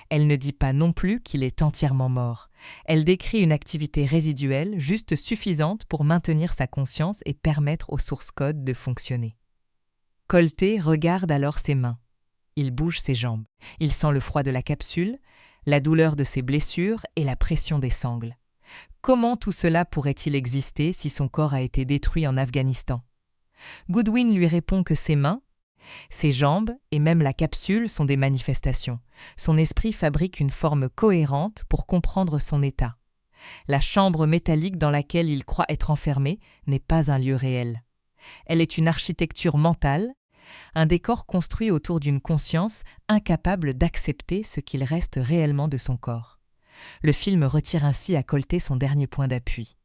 Elle ne dit pas non plus qu'il est entièrement mort. Elle décrit une activité résiduelle juste suffisante pour maintenir sa conscience et permettre aux sources code de fonctionner. Colter regarde alors ses mains. Il bouge ses jambes. Il sent le froid de la capsule, la douleur de ses blessures et la pression des sangles. Comment tout cela pourrait-il exister si son corps a été détruit en Afghanistan? Goodwin lui répond que ses mains, ses jambes et même la capsule sont des manifestations. Son esprit fabrique une forme cohérente pour comprendre son état. La chambre métallique dans laquelle il croit être enfermé n'est pas un lieu réel. Elle est une architecture mentale, un décor construit autour d'une conscience incapable d'accepter ce qu'il reste réellement de son corps. Le film retire ainsi à Colter son dernier point d'appui.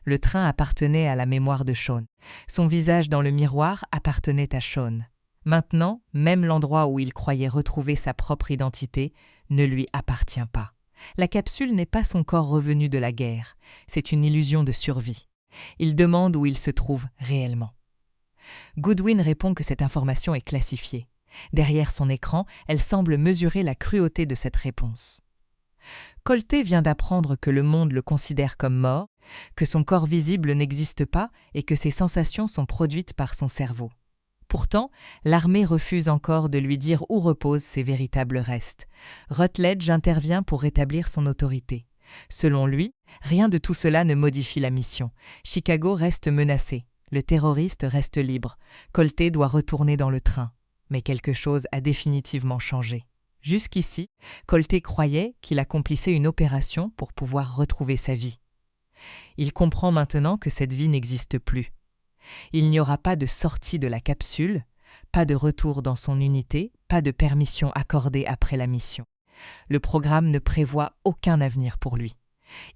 Le train appartenait à la mémoire de Sean. Son visage dans le miroir appartenait à Sean. Maintenant, même l'endroit où il croyait retrouver sa propre identité ne lui appartient pas. La capsule n'est pas son corps revenu de la guerre, c'est une illusion de survie. Il demande où il se trouve réellement. Goodwin répond que cette information est classifiée. Derrière son écran, elle semble mesurer la cruauté de cette réponse. Colter vient d'apprendre que le monde le considère comme mort, que son corps visible n'existe pas et que ses sensations sont produites par son cerveau. Pourtant, l'armée refuse encore de lui dire où reposent ses véritables restes. Rutledge intervient pour rétablir son autorité. Selon lui, rien de tout cela ne modifie la mission. Chicago reste menacée. Le terroriste reste libre. Colter doit retourner dans le train. Mais quelque chose a définitivement changé. Jusqu'ici, Colter croyait qu'il accomplissait une opération pour pouvoir retrouver sa vie. Il comprend maintenant que cette vie n'existe plus. Il n'y aura pas de sortie de la capsule, pas de retour dans son unité, pas de permission accordée après la mission. Le programme ne prévoit aucun avenir pour lui.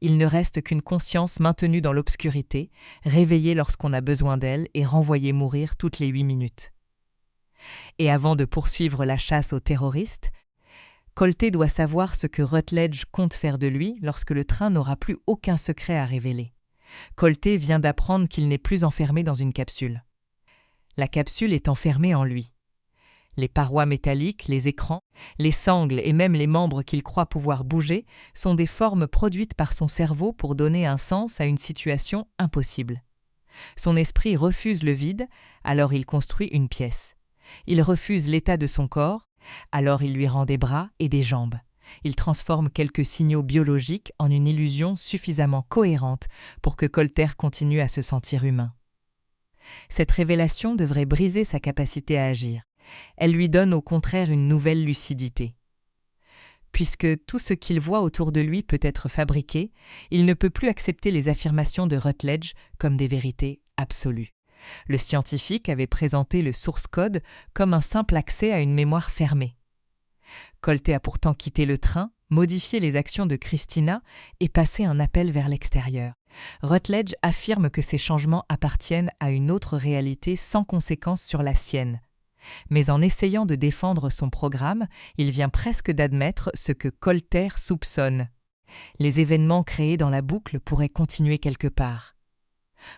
Il ne reste qu'une conscience maintenue dans l'obscurité, réveillée lorsqu'on a besoin d'elle et renvoyée mourir toutes les 8 minutes. Et avant de poursuivre la chasse aux terroristes, Colter doit savoir ce que Rutledge compte faire de lui lorsque le train n'aura plus aucun secret à révéler. Colter vient d'apprendre qu'il n'est plus enfermé dans une capsule. La capsule est enfermée en lui. Les parois métalliques, les écrans, les sangles et même les membres qu'il croit pouvoir bouger sont des formes produites par son cerveau pour donner un sens à une situation impossible. Son esprit refuse le vide, alors il construit une pièce. Il refuse l'état de son corps, alors il lui rend des bras et des jambes. Il transforme quelques signaux biologiques en une illusion suffisamment cohérente pour que Colter continue à se sentir humain. Cette révélation devrait briser sa capacité à agir. Elle lui donne au contraire une nouvelle lucidité. Puisque tout ce qu'il voit autour de lui peut être fabriqué, il ne peut plus accepter les affirmations de Rutledge comme des vérités absolues. Le scientifique avait présenté le source code comme un simple accès à une mémoire fermée. Colté a pourtant quitté le train, modifié les actions de Christina et passé un appel vers l'extérieur. Rutledge affirme que ces changements appartiennent à une autre réalité sans conséquence sur la sienne. Mais en essayant de défendre son programme, il vient presque d'admettre ce que Colter soupçonne. Les événements créés dans la boucle pourraient continuer quelque part.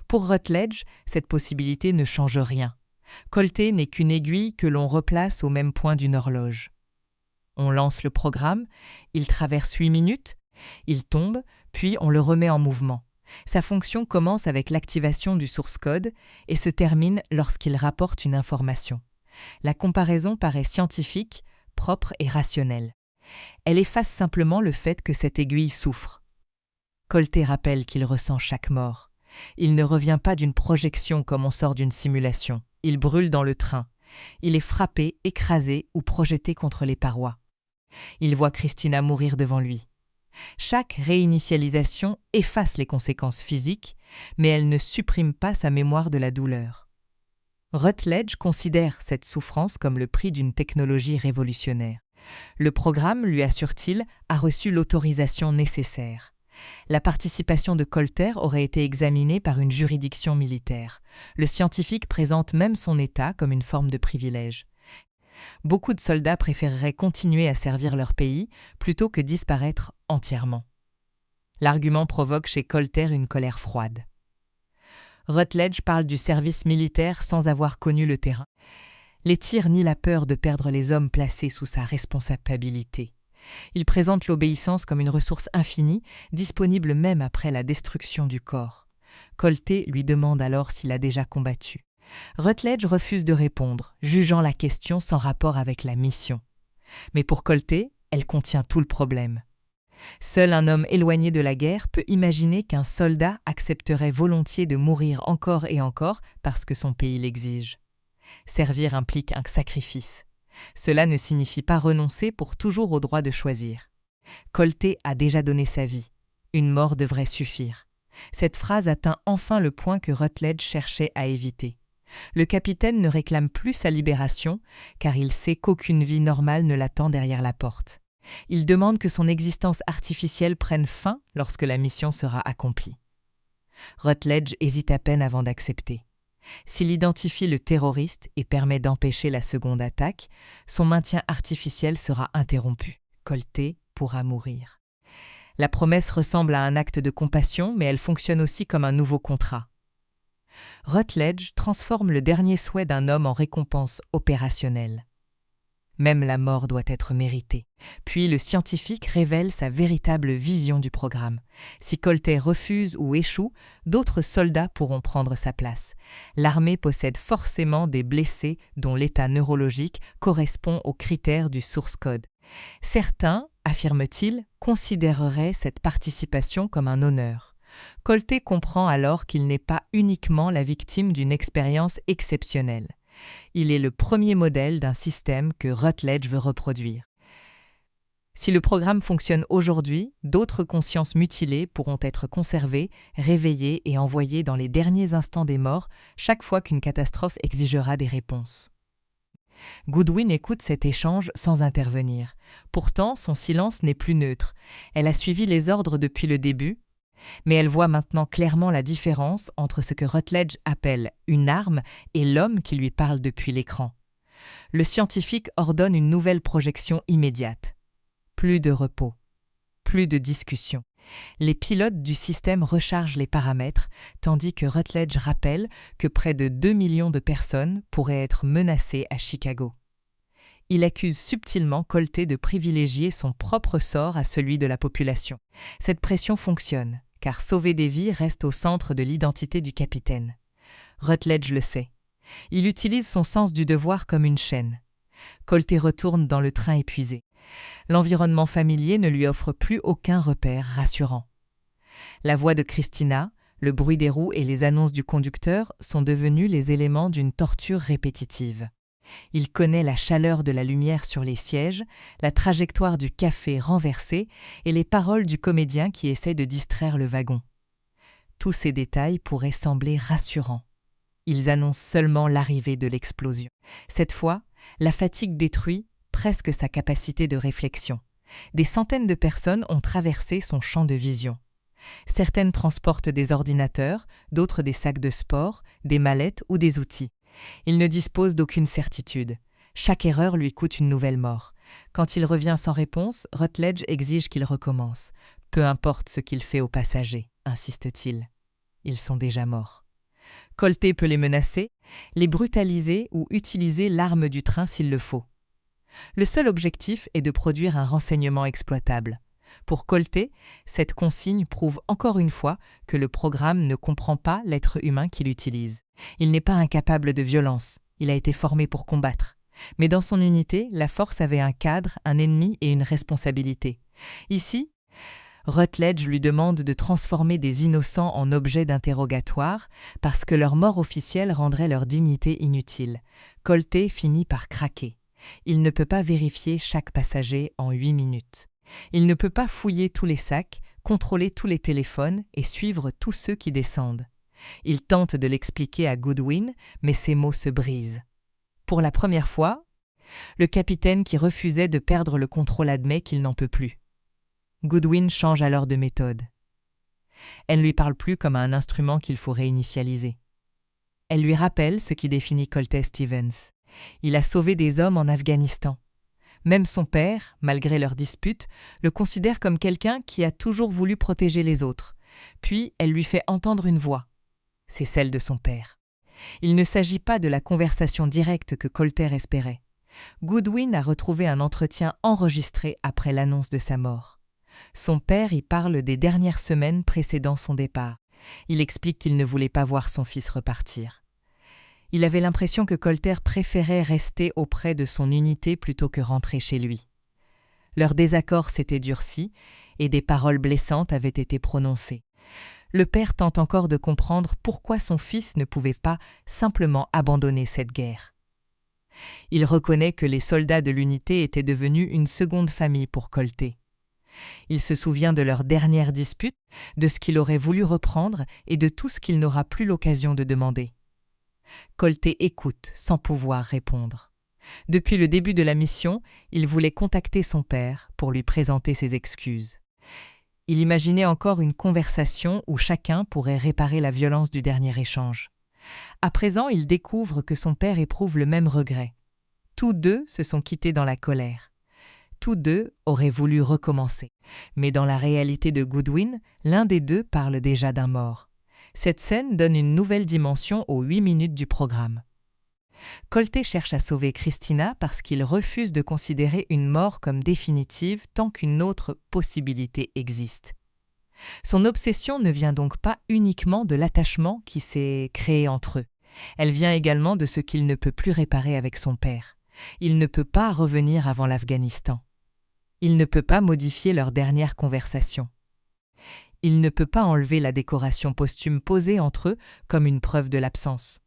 Pour Rutledge, cette possibilité ne change rien. Colter n'est qu'une aiguille que l'on replace au même point d'une horloge. On lance le programme, il traverse 8 minutes, il tombe, puis on le remet en mouvement. Sa fonction commence avec l'activation du source code et se termine lorsqu'il rapporte une information. La comparaison paraît scientifique, propre et rationnelle. Elle efface simplement le fait que cette aiguille souffre. Colter rappelle qu'il ressent chaque mort. Il ne revient pas d'une projection comme on sort d'une simulation. Il brûle dans le train. Il est frappé, écrasé ou projeté contre les parois. Il voit Christina mourir devant lui. Chaque réinitialisation efface les conséquences physiques, mais elle ne supprime pas sa mémoire de la douleur. Rutledge considère cette souffrance comme le prix d'une technologie révolutionnaire. Le programme, lui assure-t-il, a reçu l'autorisation nécessaire. La participation de Colter aurait été examinée par une juridiction militaire. Le scientifique présente même son état comme une forme de privilège. Beaucoup de soldats préféreraient continuer à servir leur pays plutôt que disparaître entièrement. L'argument provoque chez Colter une colère froide. Rutledge parle du service militaire sans avoir connu le terrain. Les tirs ni la peur de perdre les hommes placés sous sa responsabilité. Il présente l'obéissance comme une ressource infinie, disponible même après la destruction du corps. Colter lui demande alors s'il a déjà combattu. Rutledge refuse de répondre, jugeant la question sans rapport avec la mission. Mais pour Colter, elle contient tout le problème. Seul un homme éloigné de la guerre peut imaginer qu'un soldat accepterait volontiers de mourir encore et encore parce que son pays l'exige. Servir implique un sacrifice. Cela ne signifie pas renoncer pour toujours au droit de choisir. Colter a déjà donné sa vie. Une mort devrait suffire. Cette phrase atteint enfin le point que Rutledge cherchait à éviter. Le capitaine ne réclame plus sa libération, car il sait qu'aucune vie normale ne l'attend derrière la porte. Il demande que son existence artificielle prenne fin lorsque la mission sera accomplie. Rutledge hésite à peine avant d'accepter. S'il identifie le terroriste et permet d'empêcher la seconde attaque, son maintien artificiel sera interrompu. Colter pourra mourir. La promesse ressemble à un acte de compassion, mais elle fonctionne aussi comme un nouveau contrat. Rutledge transforme le dernier souhait d'un homme en récompense opérationnelle. Même la mort doit être méritée. Puis le scientifique révèle sa véritable vision du programme. Si Colter refuse ou échoue, d'autres soldats pourront prendre sa place. L'armée possède forcément des blessés dont l'état neurologique correspond aux critères du source code. Certains, affirme-t-il, considéreraient cette participation comme un honneur. Colter comprend alors qu'il n'est pas uniquement la victime d'une expérience exceptionnelle. Il est le premier modèle d'un système que Rutledge veut reproduire. Si le programme fonctionne aujourd'hui, d'autres consciences mutilées pourront être conservées, réveillées et envoyées dans les derniers instants des morts chaque fois qu'une catastrophe exigera des réponses. Goodwin écoute cet échange sans intervenir. Pourtant, son silence n'est plus neutre. Elle a suivi les ordres depuis le début, mais elle voit maintenant clairement la différence entre ce que Rutledge appelle une arme et l'homme qui lui parle depuis l'écran. Le scientifique ordonne une nouvelle projection immédiate. Plus de repos, plus de discussion. Les pilotes du système rechargent les paramètres, tandis que Rutledge rappelle que près de 2 millions de personnes pourraient être menacées à Chicago. Il accuse subtilement Colter de privilégier son propre sort à celui de la population. Cette pression fonctionne, car sauver des vies reste au centre de l'identité du capitaine. Rutledge le sait. Il utilise son sens du devoir comme une chaîne. Colter retourne dans le train épuisé. L'environnement familier ne lui offre plus aucun repère rassurant. La voix de Christina, le bruit des roues et les annonces du conducteur sont devenus les éléments d'une torture répétitive. Il connaît la chaleur de la lumière sur les sièges, la trajectoire du café renversé et les paroles du comédien qui essaie de distraire le wagon. Tous ces détails pourraient sembler rassurants. Ils annoncent seulement l'arrivée de l'explosion. Cette fois, la fatigue détruit presque sa capacité de réflexion. Des centaines de personnes ont traversé son champ de vision. Certaines transportent des ordinateurs, d'autres des sacs de sport, des mallettes ou des outils. Il ne dispose d'aucune certitude. Chaque erreur lui coûte une nouvelle mort. Quand il revient sans réponse, Rutledge exige qu'il recommence. Peu importe ce qu'il fait aux passagers, insiste-t-il. Ils sont déjà morts. Colté peut les menacer, les brutaliser ou utiliser l'arme du train s'il le faut. Le seul objectif est de produire un renseignement exploitable. Pour Colté, cette consigne prouve encore une fois que le programme ne comprend pas l'être humain qu'il utilise. Il n'est pas incapable de violence, il a été formé pour combattre. Mais dans son unité, la force avait un cadre, un ennemi et une responsabilité. Ici, Rutledge lui demande de transformer des innocents en objets d'interrogatoire parce que leur mort officielle rendrait leur dignité inutile. Colté finit par craquer. Il ne peut pas vérifier chaque passager en 8 minutes. Il ne peut pas fouiller tous les sacs, contrôler tous les téléphones et suivre tous ceux qui descendent. Il tente de l'expliquer à Goodwin, mais ses mots se brisent. Pour la première fois, le capitaine qui refusait de perdre le contrôle admet qu'il n'en peut plus. Goodwin change alors de méthode. Elle ne lui parle plus comme à un instrument qu'il faut réinitialiser. Elle lui rappelle ce qui définit Colté Stevens. Il a sauvé des hommes en Afghanistan. Même son père, malgré leurs disputes, le considère comme quelqu'un qui a toujours voulu protéger les autres. Puis elle lui fait entendre une voix. C'est celle de son père. Il ne s'agit pas de la conversation directe que Colté espérait. Goodwin a retrouvé un entretien enregistré après l'annonce de sa mort. Son père y parle des dernières semaines précédant son départ. Il explique qu'il ne voulait pas voir son fils repartir. Il avait l'impression que Colté préférait rester auprès de son unité plutôt que rentrer chez lui. Leur désaccord s'était durci et des paroles blessantes avaient été prononcées. Le père tente encore de comprendre pourquoi son fils ne pouvait pas simplement abandonner cette guerre. Il reconnaît que les soldats de l'unité étaient devenus une seconde famille pour Colté. Il se souvient de leur dernière dispute, de ce qu'il aurait voulu reprendre et de tout ce qu'il n'aura plus l'occasion de demander. Colté écoute sans pouvoir répondre. Depuis le début de la mission, il voulait contacter son père pour lui présenter ses excuses. Il imaginait encore une conversation où chacun pourrait réparer la violence du dernier échange. À présent, il découvre que son père éprouve le même regret. Tous deux se sont quittés dans la colère. Tous deux auraient voulu recommencer. Mais dans la réalité de Goodwin, l'un des deux parle déjà d'un mort. Cette scène donne une nouvelle dimension aux 8 minutes du programme. Colté cherche à sauver Christina parce qu'il refuse de considérer une mort comme définitive tant qu'une autre possibilité existe. Son obsession ne vient donc pas uniquement de l'attachement qui s'est créé entre eux. Elle vient également de ce qu'il ne peut plus réparer avec son père. Il ne peut pas revenir avant l'Afghanistan. Il ne peut pas modifier leur dernière conversation. Il ne peut pas enlever la décoration posthume posée entre eux comme une preuve de l'absence.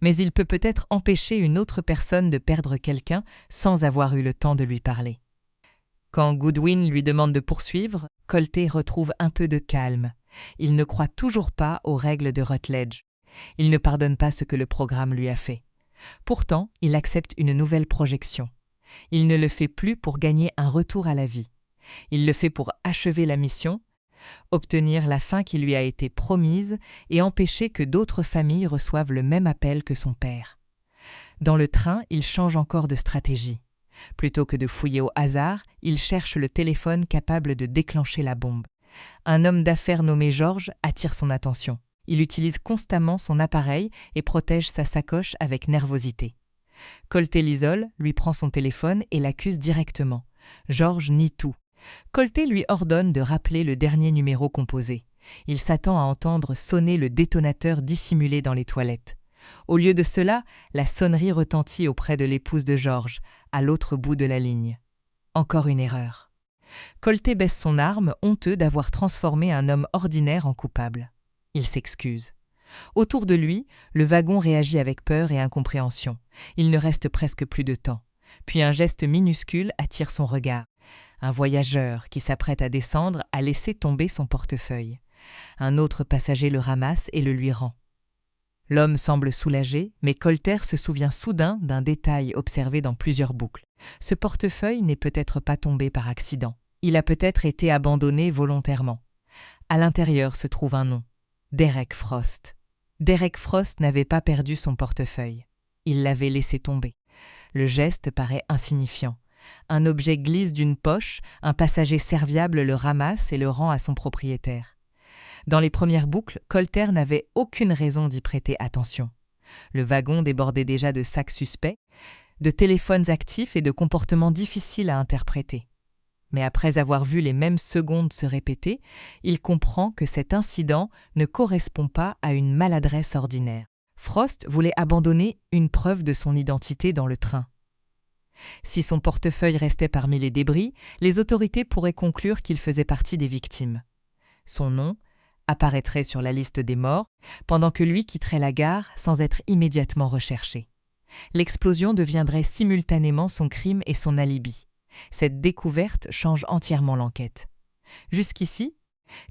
Mais il peut peut-être empêcher une autre personne de perdre quelqu'un sans avoir eu le temps de lui parler. Quand Goodwin lui demande de poursuivre, Colté retrouve un peu de calme. Il ne croit toujours pas aux règles de Rutledge. Il ne pardonne pas ce que le programme lui a fait. Pourtant, il accepte une nouvelle projection. Il ne le fait plus pour gagner un retour à la vie. Il le fait pour achever la mission, obtenir la fin qui lui a été promise et empêcher que d'autres familles reçoivent le même appel que son père. Dans le train, il change encore de stratégie. Plutôt que de fouiller au hasard, il cherche le téléphone capable de déclencher la bombe. Un homme d'affaires nommé George attire son attention. Il utilise constamment son appareil et protège sa sacoche avec nervosité. Colté l'isole, lui prend son téléphone et l'accuse directement. George nie tout. Colté lui ordonne de rappeler le dernier numéro composé. Il s'attend à entendre sonner le détonateur dissimulé dans les toilettes. Au lieu de cela, la sonnerie retentit auprès de l'épouse de George, à l'autre bout de la ligne. Encore une erreur. Colté baisse son arme, honteux d'avoir transformé un homme ordinaire en coupable. Il s'excuse. Autour de lui, le wagon réagit avec peur et incompréhension. Il ne reste presque plus de temps. Puis un geste minuscule attire son regard. Un voyageur qui s'apprête à descendre a laissé tomber son portefeuille. Un autre passager le ramasse et le lui rend. L'homme semble soulagé, mais Colter se souvient soudain d'un détail observé dans plusieurs boucles. Ce portefeuille n'est peut-être pas tombé par accident. Il a peut-être été abandonné volontairement. À l'intérieur se trouve un nom. Derek Frost. Derek Frost n'avait pas perdu son portefeuille. Il l'avait laissé tomber. Le geste paraît insignifiant. Un objet glisse d'une poche, un passager serviable le ramasse et le rend à son propriétaire. Dans les premières boucles, Colter n'avait aucune raison d'y prêter attention. Le wagon débordait déjà de sacs suspects, de téléphones actifs et de comportements difficiles à interpréter. Mais après avoir vu les mêmes secondes se répéter, il comprend que cet incident ne correspond pas à une maladresse ordinaire. Frost voulait abandonner une preuve de son identité dans le train. Si son portefeuille restait parmi les débris, les autorités pourraient conclure qu'il faisait partie des victimes. Son nom apparaîtrait sur la liste des morts, pendant que lui quitterait la gare sans être immédiatement recherché. L'explosion deviendrait simultanément son crime et son alibi. Cette découverte change entièrement l'enquête. Jusqu'ici,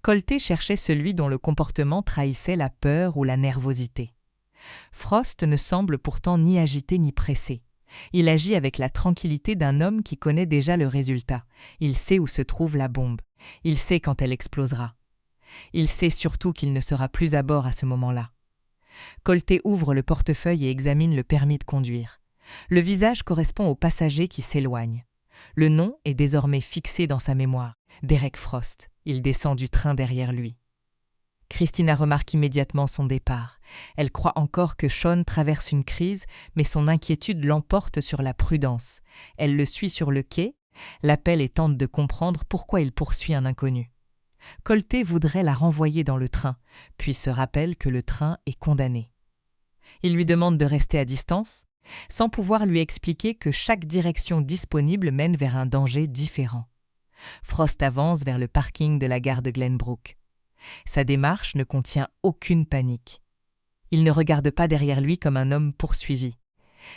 Colter cherchait celui dont le comportement trahissait la peur ou la nervosité. Frost ne semble pourtant ni agité ni pressé. Il agit avec la tranquillité d'un homme qui connaît déjà le résultat. Il sait où se trouve la bombe. Il sait quand elle explosera. Il sait surtout qu'il ne sera plus à bord à ce moment-là. Colter ouvre le portefeuille et examine le permis de conduire. Le visage correspond au passager qui s'éloigne. Le nom est désormais fixé dans sa mémoire. Derek Frost. Il descend du train derrière lui. Christina remarque immédiatement son départ. Elle croit encore que Sean traverse une crise, mais son inquiétude l'emporte sur la prudence. Elle le suit sur le quai, l'appelle et tente de comprendre pourquoi il poursuit un inconnu. Colter voudrait la renvoyer dans le train, puis se rappelle que le train est condamné. Il lui demande de rester à distance, sans pouvoir lui expliquer que chaque direction disponible mène vers un danger différent. Frost avance vers le parking de la gare de Glenbrook. Sa démarche ne contient aucune panique. Il ne regarde pas derrière lui comme un homme poursuivi.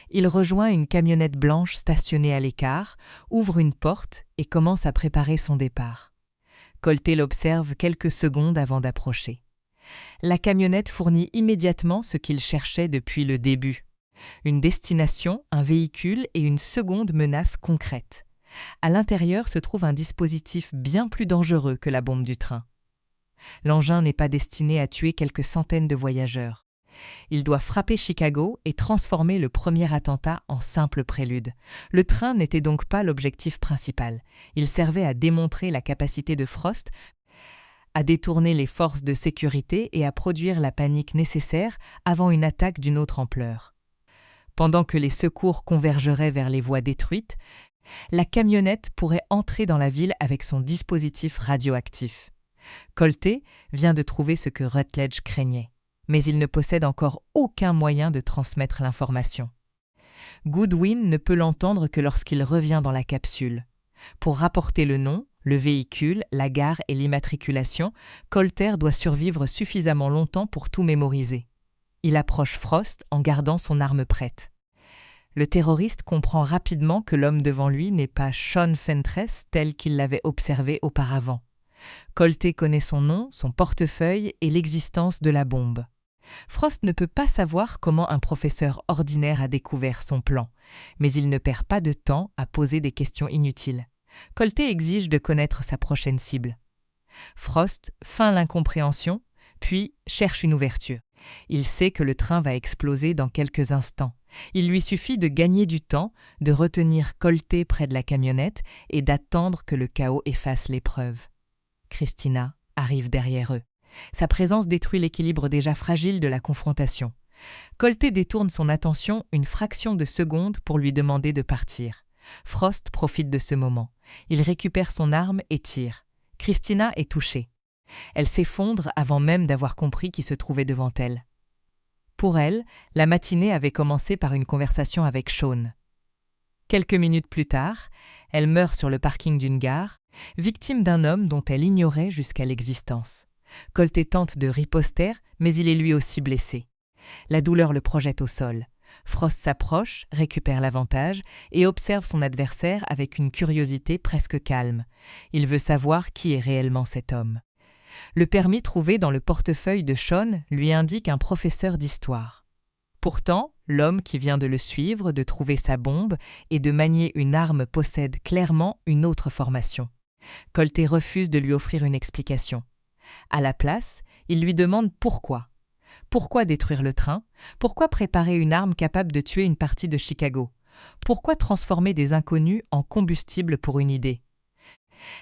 Il rejoint une camionnette blanche stationnée à l'écart, ouvre une porte et commence à préparer son départ. Colter l'observe quelques secondes avant d'approcher. La camionnette fournit immédiatement ce qu'il cherchait depuis le début. Une destination, un véhicule et une seconde menace concrète. À l'intérieur se trouve un dispositif bien plus dangereux que la bombe du train. L'engin n'est pas destiné à tuer quelques centaines de voyageurs. Il doit frapper Chicago et transformer le premier attentat en simple prélude. Le train n'était donc pas l'objectif principal. Il servait à démontrer la capacité de Frost à détourner les forces de sécurité et à produire la panique nécessaire avant une attaque d'une autre ampleur. Pendant que les secours convergeraient vers les voies détruites, la camionnette pourrait entrer dans la ville avec son dispositif radioactif. Colter vient de trouver ce que Rutledge craignait, mais il ne possède encore aucun moyen de transmettre l'information. Goodwin ne peut l'entendre que lorsqu'il revient dans la capsule. Pour rapporter le nom, le véhicule, la gare et l'immatriculation, Colter doit survivre suffisamment longtemps pour tout mémoriser. Il approche Frost en gardant son arme prête. Le terroriste comprend rapidement que l'homme devant lui n'est pas Sean Fentress tel qu'il l'avait observé auparavant. Colter connaît son nom, son portefeuille et l'existence de la bombe. Frost ne peut pas savoir comment un professeur ordinaire a découvert son plan, mais il ne perd pas de temps à poser des questions inutiles. Colter exige de connaître sa prochaine cible. Frost feint l'incompréhension, puis cherche une ouverture. Il sait que le train va exploser dans quelques instants. Il lui suffit de gagner du temps, de retenir Colter près de la camionnette et d'attendre que le chaos efface les preuves. Christina arrive derrière eux. Sa présence détruit l'équilibre déjà fragile de la confrontation. Colter détourne son attention une fraction de seconde pour lui demander de partir. Frost profite de ce moment. Il récupère son arme et tire. Christina est touchée. Elle s'effondre avant même d'avoir compris qui se trouvait devant elle. Pour elle, la matinée avait commencé par une conversation avec Sean. Quelques minutes plus tard, elle meurt sur le parking d'une gare, victime d'un homme dont elle ignorait jusqu'à l'existence. Colté tente de riposter, mais il est lui aussi blessé. La douleur le projette au sol. Frost s'approche, récupère l'avantage et observe son adversaire avec une curiosité presque calme. Il veut savoir qui est réellement cet homme. Le permis trouvé dans le portefeuille de Sean lui indique un professeur d'histoire. Pourtant, l'homme qui vient de le suivre, de trouver sa bombe et de manier une arme possède clairement une autre formation. Colté refuse de lui offrir une explication. À la place, il lui demande pourquoi. Pourquoi détruire le train? Pourquoi préparer une arme capable de tuer une partie de Chicago? Pourquoi transformer des inconnus en combustible pour une idée?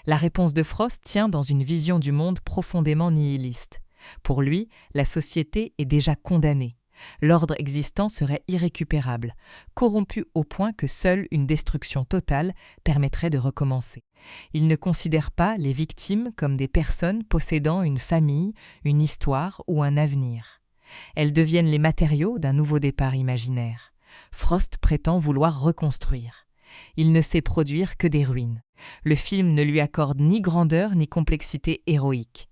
La réponse de Frost tient dans une vision du monde profondément nihiliste. Pour lui, la société est déjà condamnée. L'ordre existant serait irrécupérable, corrompu au point que seule une destruction totale permettrait de recommencer. Il ne considère pas les victimes comme des personnes possédant une famille, une histoire ou un avenir. Elles deviennent les matériaux d'un nouveau départ imaginaire. Frost prétend vouloir reconstruire. Il ne sait produire que des ruines. Le film ne lui accorde ni grandeur ni complexité héroïque.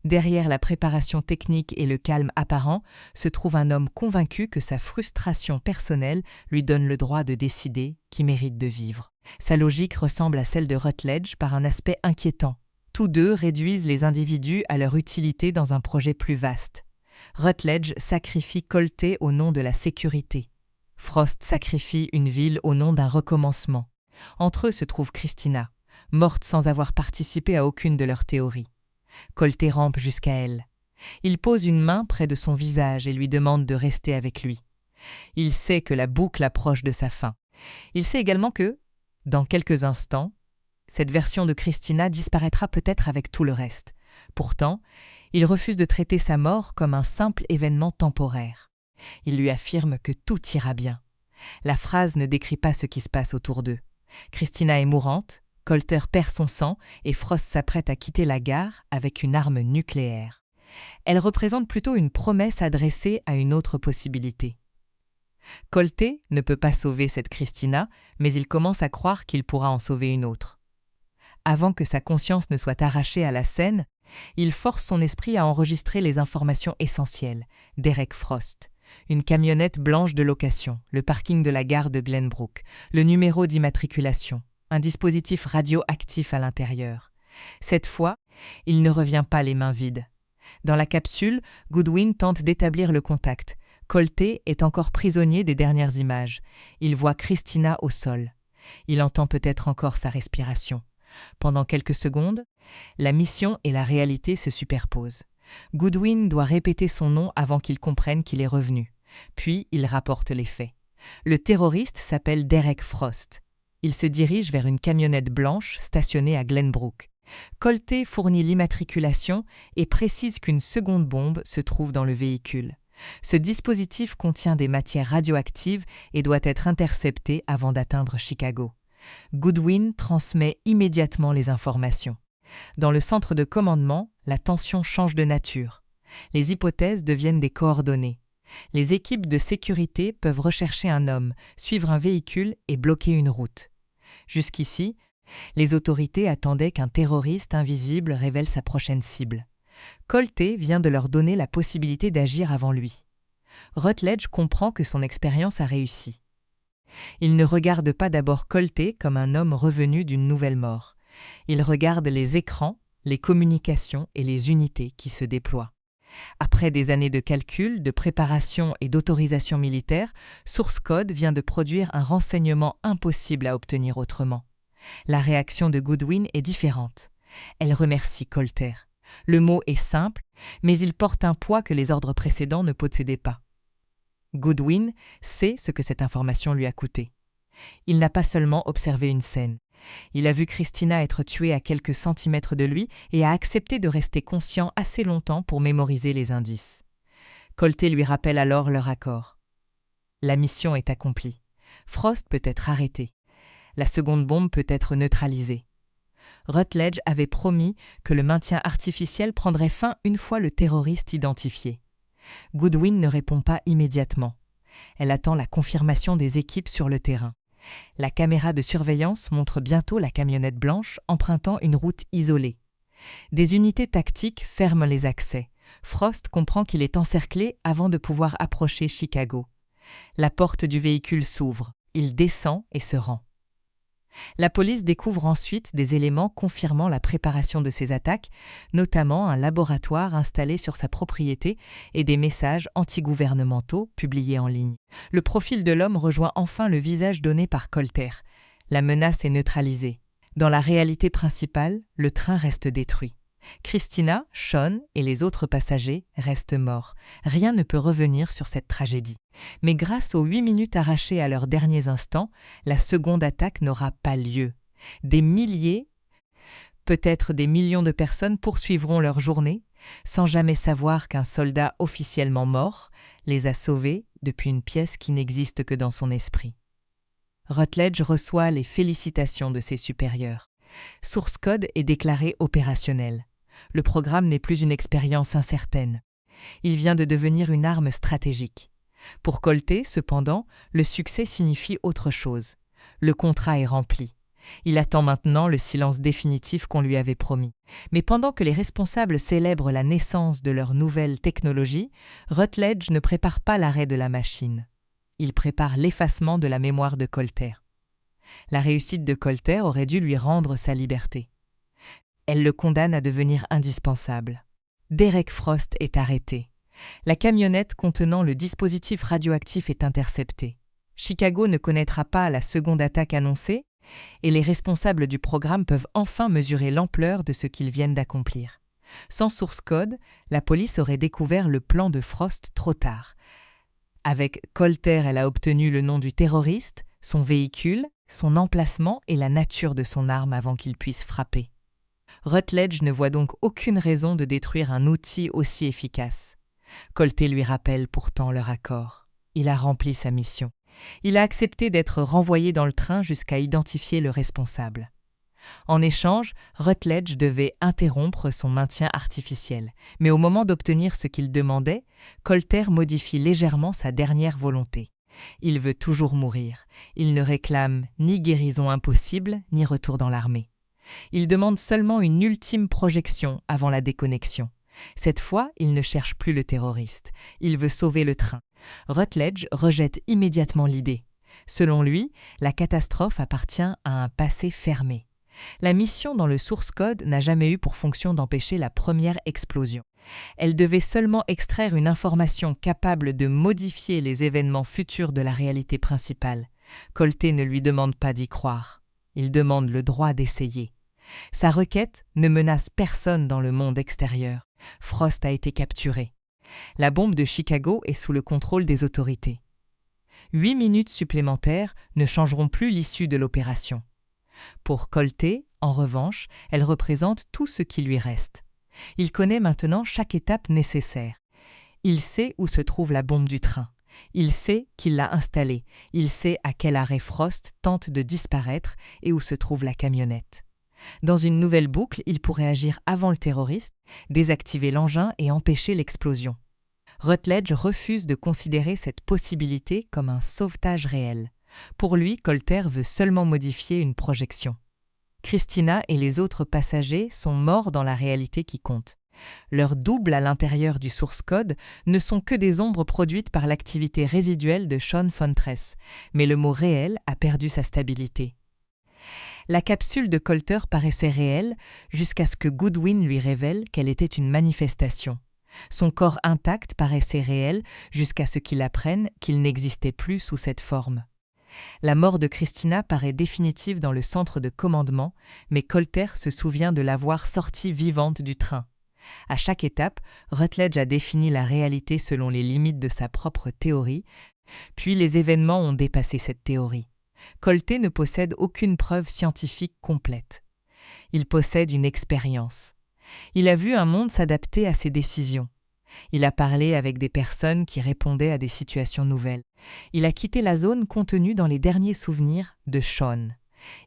Derrière la préparation technique et le calme apparent se trouve un homme convaincu que sa frustration personnelle lui donne le droit de décider qui mérite de vivre. Sa logique ressemble à celle de Rutledge par un aspect inquiétant. Tous deux réduisent les individus à leur utilité dans un projet plus vaste. Rutledge sacrifie Colté au nom de la sécurité. Frost sacrifie une ville au nom d'un recommencement. Entre eux se trouve Christina, morte sans avoir participé à aucune de leurs théories. Colté rampe jusqu'à elle. Il pose une main près de son visage et lui demande de rester avec lui. Il sait que la boucle approche de sa fin. Il sait également que, dans quelques instants, cette version de Christina disparaîtra peut-être avec tout le reste. Pourtant, il refuse de traiter sa mort comme un simple événement temporaire. Il lui affirme que tout ira bien. La phrase ne décrit pas ce qui se passe autour d'eux. Christina est mourante, Colter perd son sang et Frost s'apprête à quitter la gare avec une arme nucléaire. Elle représente plutôt une promesse adressée à une autre possibilité. Colté ne peut pas sauver cette Christina, mais il commence à croire qu'il pourra en sauver une autre. Avant que sa conscience ne soit arrachée à la scène, il force son esprit à enregistrer les informations essentielles. Derek Frost, une camionnette blanche de location, le parking de la gare de Glenbrook, le numéro d'immatriculation, un dispositif radioactif à l'intérieur. Cette fois, il ne revient pas les mains vides. Dans la capsule, Goodwin tente d'établir le contact. Colté est encore prisonnier des dernières images. Il voit Christina au sol. Il entend peut-être encore sa respiration. Pendant quelques secondes, la mission et la réalité se superposent. Goodwin doit répéter son nom avant qu'il comprenne qu'il est revenu. Puis, il rapporte les faits. Le terroriste s'appelle Derek Frost. Il se dirige vers une camionnette blanche stationnée à Glenbrook. Colté fournit l'immatriculation et précise qu'une seconde bombe se trouve dans le véhicule. Ce dispositif contient des matières radioactives et doit être intercepté avant d'atteindre Chicago. Goodwin transmet immédiatement les informations. Dans le centre de commandement, la tension change de nature. Les hypothèses deviennent des coordonnées. Les équipes de sécurité peuvent rechercher un homme, suivre un véhicule et bloquer une route. Jusqu'ici, les autorités attendaient qu'un terroriste invisible révèle sa prochaine cible. Colté vient de leur donner la possibilité d'agir avant lui. Rutledge comprend que son expérience a réussi. Il ne regarde pas d'abord Colté comme un homme revenu d'une nouvelle mort. Il regarde les écrans, les communications et les unités qui se déploient. Après des années de calcul, de préparation et d'autorisation militaire, Source Code vient de produire un renseignement impossible à obtenir autrement. La réaction de Goodwin est différente. Elle remercie Colter. Le mot est simple, mais il porte un poids que les ordres précédents ne possédaient pas. Goodwin sait ce que cette information lui a coûté. Il n'a pas seulement observé une scène. Il a vu Christina être tuée à quelques centimètres de lui et a accepté de rester conscient assez longtemps pour mémoriser les indices. Colté lui rappelle alors leur accord. La mission est accomplie. Frost peut être arrêté. La seconde bombe peut être neutralisée. Rutledge avait promis que le maintien artificiel prendrait fin une fois le terroriste identifié. Goodwin ne répond pas immédiatement. Elle attend la confirmation des équipes sur le terrain. La caméra de surveillance montre bientôt la camionnette blanche empruntant une route isolée. Des unités tactiques ferment les accès. Frost comprend qu'il est encerclé avant de pouvoir approcher Chicago. La porte du véhicule s'ouvre. Il descend et se rend. La police découvre ensuite des éléments confirmant la préparation de ces attaques, notamment un laboratoire installé sur sa propriété et des messages antigouvernementaux publiés en ligne. Le profil de l'homme rejoint enfin le visage donné par Colter. La menace est neutralisée. Dans la réalité principale, le train reste détruit. Christina, Sean et les autres passagers restent morts. Rien ne peut revenir sur cette tragédie. Mais grâce aux 8 minutes arrachées à leurs derniers instants, la seconde attaque n'aura pas lieu. Des milliers, peut-être des millions de personnes poursuivront leur journée, sans jamais savoir qu'un soldat officiellement mort les a sauvés depuis une pièce qui n'existe que dans son esprit. Rutledge reçoit les félicitations de ses supérieurs. Source Code est déclaré opérationnel. Le programme n'est plus une expérience incertaine. Il vient de devenir une arme stratégique. Pour Colter, cependant, le succès signifie autre chose. Le contrat est rempli. Il attend maintenant le silence définitif qu'on lui avait promis. Mais pendant que les responsables célèbrent la naissance de leur nouvelle technologie, Rutledge ne prépare pas l'arrêt de la machine. Il prépare l'effacement de la mémoire de Colter. La réussite de Colter aurait dû lui rendre sa liberté. Elle le condamne à devenir indispensable. Derek Frost est arrêté. La camionnette contenant le dispositif radioactif est interceptée. Chicago ne connaîtra pas la seconde attaque annoncée et les responsables du programme peuvent enfin mesurer l'ampleur de ce qu'ils viennent d'accomplir. Sans source code, la police aurait découvert le plan de Frost trop tard. Avec Colter, elle a obtenu le nom du terroriste, son véhicule, son emplacement et la nature de son arme avant qu'il puisse frapper. Rutledge ne voit donc aucune raison de détruire un outil aussi efficace. Colter lui rappelle pourtant leur accord. Il a rempli sa mission. Il a accepté d'être renvoyé dans le train jusqu'à identifier le responsable. En échange, Rutledge devait interrompre son maintien artificiel. Mais au moment d'obtenir ce qu'il demandait, Colter modifie légèrement sa dernière volonté. Il veut toujours mourir. Il ne réclame ni guérison impossible, ni retour dans l'armée. Il demande seulement une ultime projection avant la déconnexion. Cette fois, il ne cherche plus le terroriste. Il veut sauver le train. Rutledge rejette immédiatement l'idée. Selon lui, la catastrophe appartient à un passé fermé. La mission dans le source code n'a jamais eu pour fonction d'empêcher la première explosion. Elle devait seulement extraire une information capable de modifier les événements futurs de la réalité principale. Colter ne lui demande pas d'y croire. Il demande le droit d'essayer. Sa requête ne menace personne dans le monde extérieur. Frost a été capturé. La bombe de Chicago est sous le contrôle des autorités. 8 minutes supplémentaires ne changeront plus l'issue de l'opération. Pour Colter, en revanche, elle représente tout ce qui lui reste. Il connaît maintenant chaque étape nécessaire. Il sait où se trouve la bombe du train. Il sait qu'il l'a installée. Il sait à quel arrêt Frost tente de disparaître et où se trouve la camionnette. Dans une nouvelle boucle, il pourrait agir avant le terroriste, désactiver l'engin et empêcher l'explosion. Rutledge refuse de considérer cette possibilité comme un sauvetage réel. Pour lui, Colter veut seulement modifier une projection. Christina et les autres passagers sont morts dans la réalité qui compte. Leurs doubles à l'intérieur du source code ne sont que des ombres produites par l'activité résiduelle de Sean Fontress, mais le mot réel a perdu sa stabilité. La capsule de Colter paraissait réelle jusqu'à ce que Goodwin lui révèle qu'elle était une manifestation. Son corps intact paraissait réel jusqu'à ce qu'il apprenne qu'il n'existait plus sous cette forme. La mort de Christina paraît définitive dans le centre de commandement, mais Colter se souvient de la voir sortie vivante du train. À chaque étape, Rutledge a défini la réalité selon les limites de sa propre théorie, puis les événements ont dépassé cette théorie. Colter ne possède aucune preuve scientifique complète. Il possède une expérience. Il a vu un monde s'adapter à ses décisions. Il a parlé avec des personnes qui répondaient à des situations nouvelles. Il a quitté la zone contenue dans les derniers souvenirs de Sean.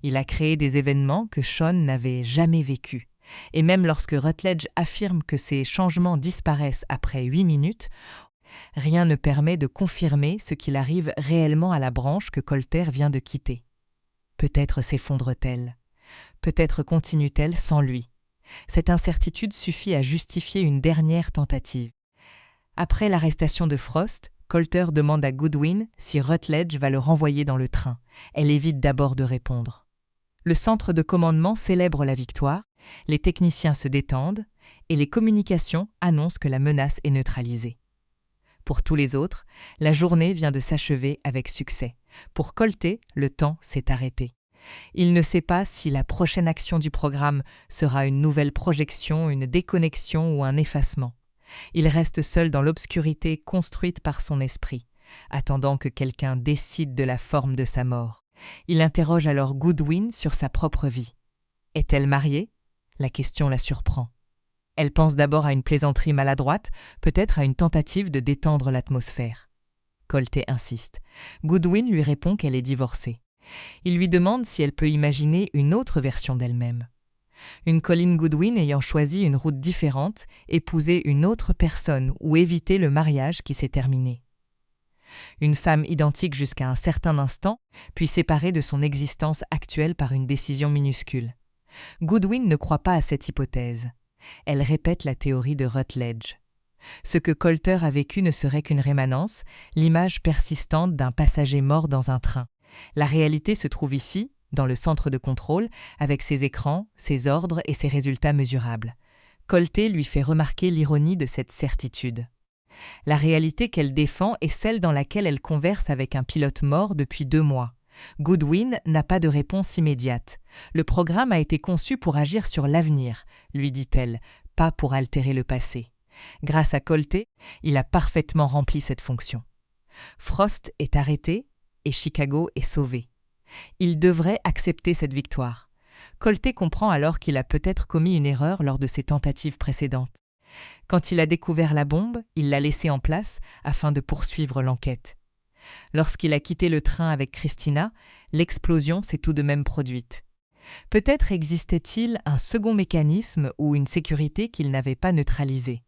Il a créé des événements que Sean n'avait jamais vécus. Et même lorsque Rutledge affirme que ces changements disparaissent après 8 minutes, rien ne permet de confirmer ce qu'il arrive réellement à la branche que Colter vient de quitter. Peut-être s'effondre-t-elle. Peut-être continue-t-elle sans lui. Cette incertitude suffit à justifier une dernière tentative. Après l'arrestation de Frost, Colter demande à Goodwin si Rutledge va le renvoyer dans le train. Elle évite d'abord de répondre. Le centre de commandement célèbre la victoire, les techniciens se détendent et les communications annoncent que la menace est neutralisée. Pour tous les autres, la journée vient de s'achever avec succès. Pour Colter, le temps s'est arrêté. Il ne sait pas si la prochaine action du programme sera une nouvelle projection, une déconnexion ou un effacement. Il reste seul dans l'obscurité construite par son esprit, attendant que quelqu'un décide de la forme de sa mort. Il interroge alors Goodwin sur sa propre vie. Est-elle mariée? La question la surprend. Elle pense d'abord à une plaisanterie maladroite, peut-être à une tentative de détendre l'atmosphère. Colter insiste. Goodwin lui répond qu'elle est divorcée. Il lui demande si elle peut imaginer une autre version d'elle-même. Une Colleen Goodwin ayant choisi une route différente, épouser une autre personne ou éviter le mariage qui s'est terminé. Une femme identique jusqu'à un certain instant, puis séparée de son existence actuelle par une décision minuscule. Goodwin ne croit pas à cette hypothèse. Elle répète la théorie de Rutledge. Ce que Colter a vécu ne serait qu'une rémanence, l'image persistante d'un passager mort dans un train. La réalité se trouve ici, dans le centre de contrôle, avec ses écrans, ses ordres et ses résultats mesurables. Colter lui fait remarquer l'ironie de cette certitude. La réalité qu'elle défend est celle dans laquelle elle converse avec un pilote mort depuis 2 mois. Goodwin n'a pas de réponse immédiate. Le programme a été conçu pour agir sur l'avenir, lui dit-elle, pas pour altérer le passé. Grâce à Colter, il a parfaitement rempli cette fonction. Frost est arrêté et Chicago est sauvé. Il devrait accepter cette victoire. Colter comprend alors qu'il a peut-être commis une erreur lors de ses tentatives précédentes. Quand il a découvert la bombe, il l'a laissée en place afin de poursuivre l'enquête. Lorsqu'il a quitté le train avec Christina, l'explosion s'est tout de même produite. Peut-être existait-il un second mécanisme ou une sécurité qu'il n'avait pas neutralisée.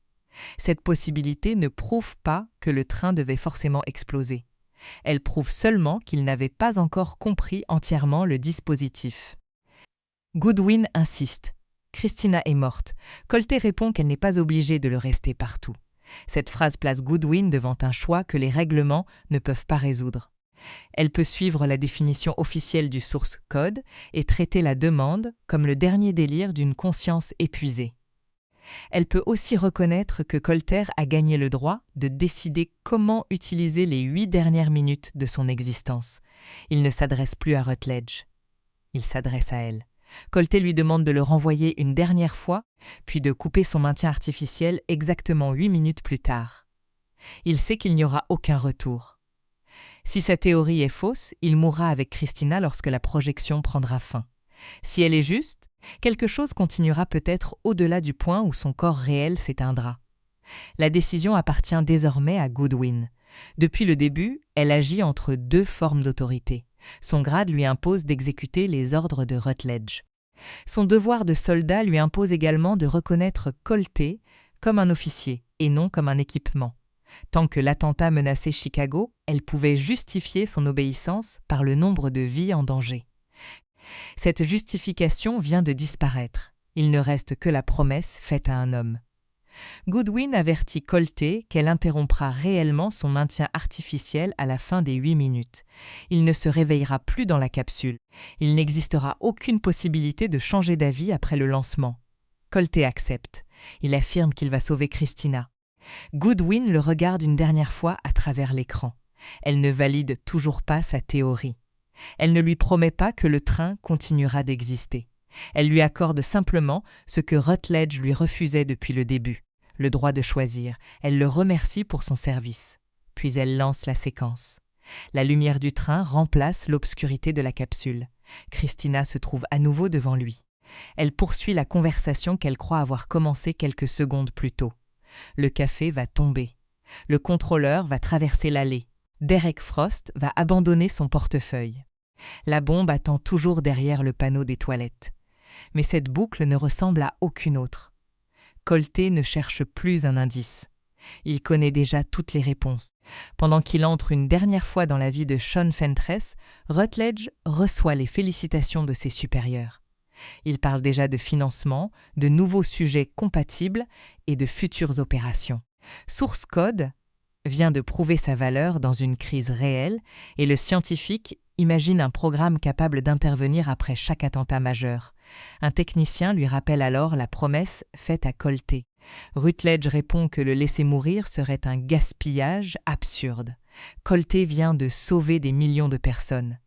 Cette possibilité ne prouve pas que le train devait forcément exploser. Elle prouve seulement qu'il n'avait pas encore compris entièrement le dispositif. Goodwin insiste. Christina est morte. Colter répond qu'elle n'est pas obligée de le rester partout. Cette phrase place Goodwin devant un choix que les règlements ne peuvent pas résoudre. Elle peut suivre la définition officielle du source code et traiter la demande comme le dernier délire d'une conscience épuisée. Elle peut aussi reconnaître que Colter a gagné le droit de décider comment utiliser les 8 dernières minutes de son existence. Il ne s'adresse plus à Rutledge. Il s'adresse à elle. Colter lui demande de le renvoyer une dernière fois, puis de couper son maintien artificiel exactement 8 minutes plus tard. Il sait qu'il n'y aura aucun retour. Si sa théorie est fausse, il mourra avec Christina lorsque la projection prendra fin. Si elle est juste, quelque chose continuera peut-être au-delà du point où son corps réel s'éteindra. La décision appartient désormais à Goodwin. Depuis le début, elle agit entre 2 formes d'autorité. Son grade lui impose d'exécuter les ordres de Rutledge. Son devoir de soldat lui impose également de reconnaître Colter comme un officier et non comme un équipement. Tant que l'attentat menaçait Chicago, elle pouvait justifier son obéissance par le nombre de vies en danger. Cette justification vient de disparaître. Il ne reste que la promesse faite à un homme. Goodwin avertit Colter qu'elle interrompra réellement son maintien artificiel à la fin des 8 minutes. Il ne se réveillera plus dans la capsule. Il n'existera aucune possibilité de changer d'avis après le lancement. Colter accepte. Il affirme qu'il va sauver Christina. Goodwin le regarde une dernière fois à travers l'écran. Elle ne valide toujours pas sa théorie. Elle ne lui promet pas que le train continuera d'exister. Elle lui accorde simplement ce que Rutledge lui refusait depuis le début, le droit de choisir. Elle le remercie pour son service. Puis elle lance la séquence. La lumière du train remplace l'obscurité de la capsule. Christina se trouve à nouveau devant lui. Elle poursuit la conversation qu'elle croit avoir commencé quelques secondes plus tôt. Le café va tomber. Le contrôleur va traverser l'allée. Derek Frost va abandonner son portefeuille. La bombe attend toujours derrière le panneau des toilettes. Mais cette boucle ne ressemble à aucune autre. Colter ne cherche plus un indice. Il connaît déjà toutes les réponses. Pendant qu'il entre une dernière fois dans la vie de Sean Fentress, Rutledge reçoit les félicitations de ses supérieurs. Il parle déjà de financement, de nouveaux sujets compatibles et de futures opérations. Source Code vient de prouver sa valeur dans une crise réelle et le scientifique imagine un programme capable d'intervenir après chaque attentat majeur. Un technicien lui rappelle alors la promesse faite à Colté. Rutledge répond que le laisser mourir serait un gaspillage absurde. Colté vient de sauver des millions de personnes.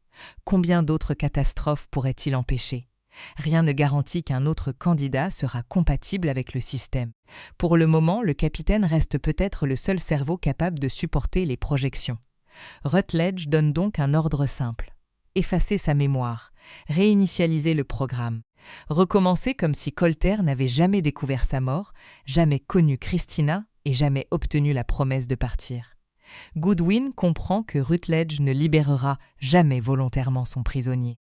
Combien d'autres catastrophes pourrait-il empêcher ? Rien ne garantit qu'un autre candidat sera compatible avec le système. Pour le moment, le capitaine reste peut-être le seul cerveau capable de supporter les projections. Rutledge donne donc un ordre simple. Effacer sa mémoire, réinitialiser le programme, recommencer comme si Colter n'avait jamais découvert sa mort, jamais connu Christina et jamais obtenu la promesse de partir. Goodwin comprend que Rutledge ne libérera jamais volontairement son prisonnier.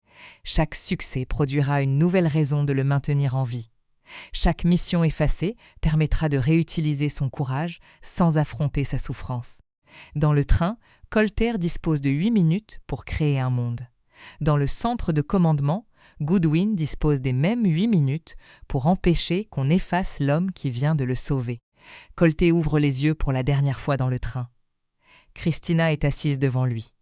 Chaque succès produira une nouvelle raison de le maintenir en vie. Chaque mission effacée permettra de réutiliser son courage sans affronter sa souffrance. Dans le train, Colter dispose de 8 minutes pour créer un monde. Dans le centre de commandement, Goodwin dispose des mêmes 8 minutes pour empêcher qu'on efface l'homme qui vient de le sauver. Colter ouvre les yeux pour la dernière fois dans le train. Christina est assise devant lui.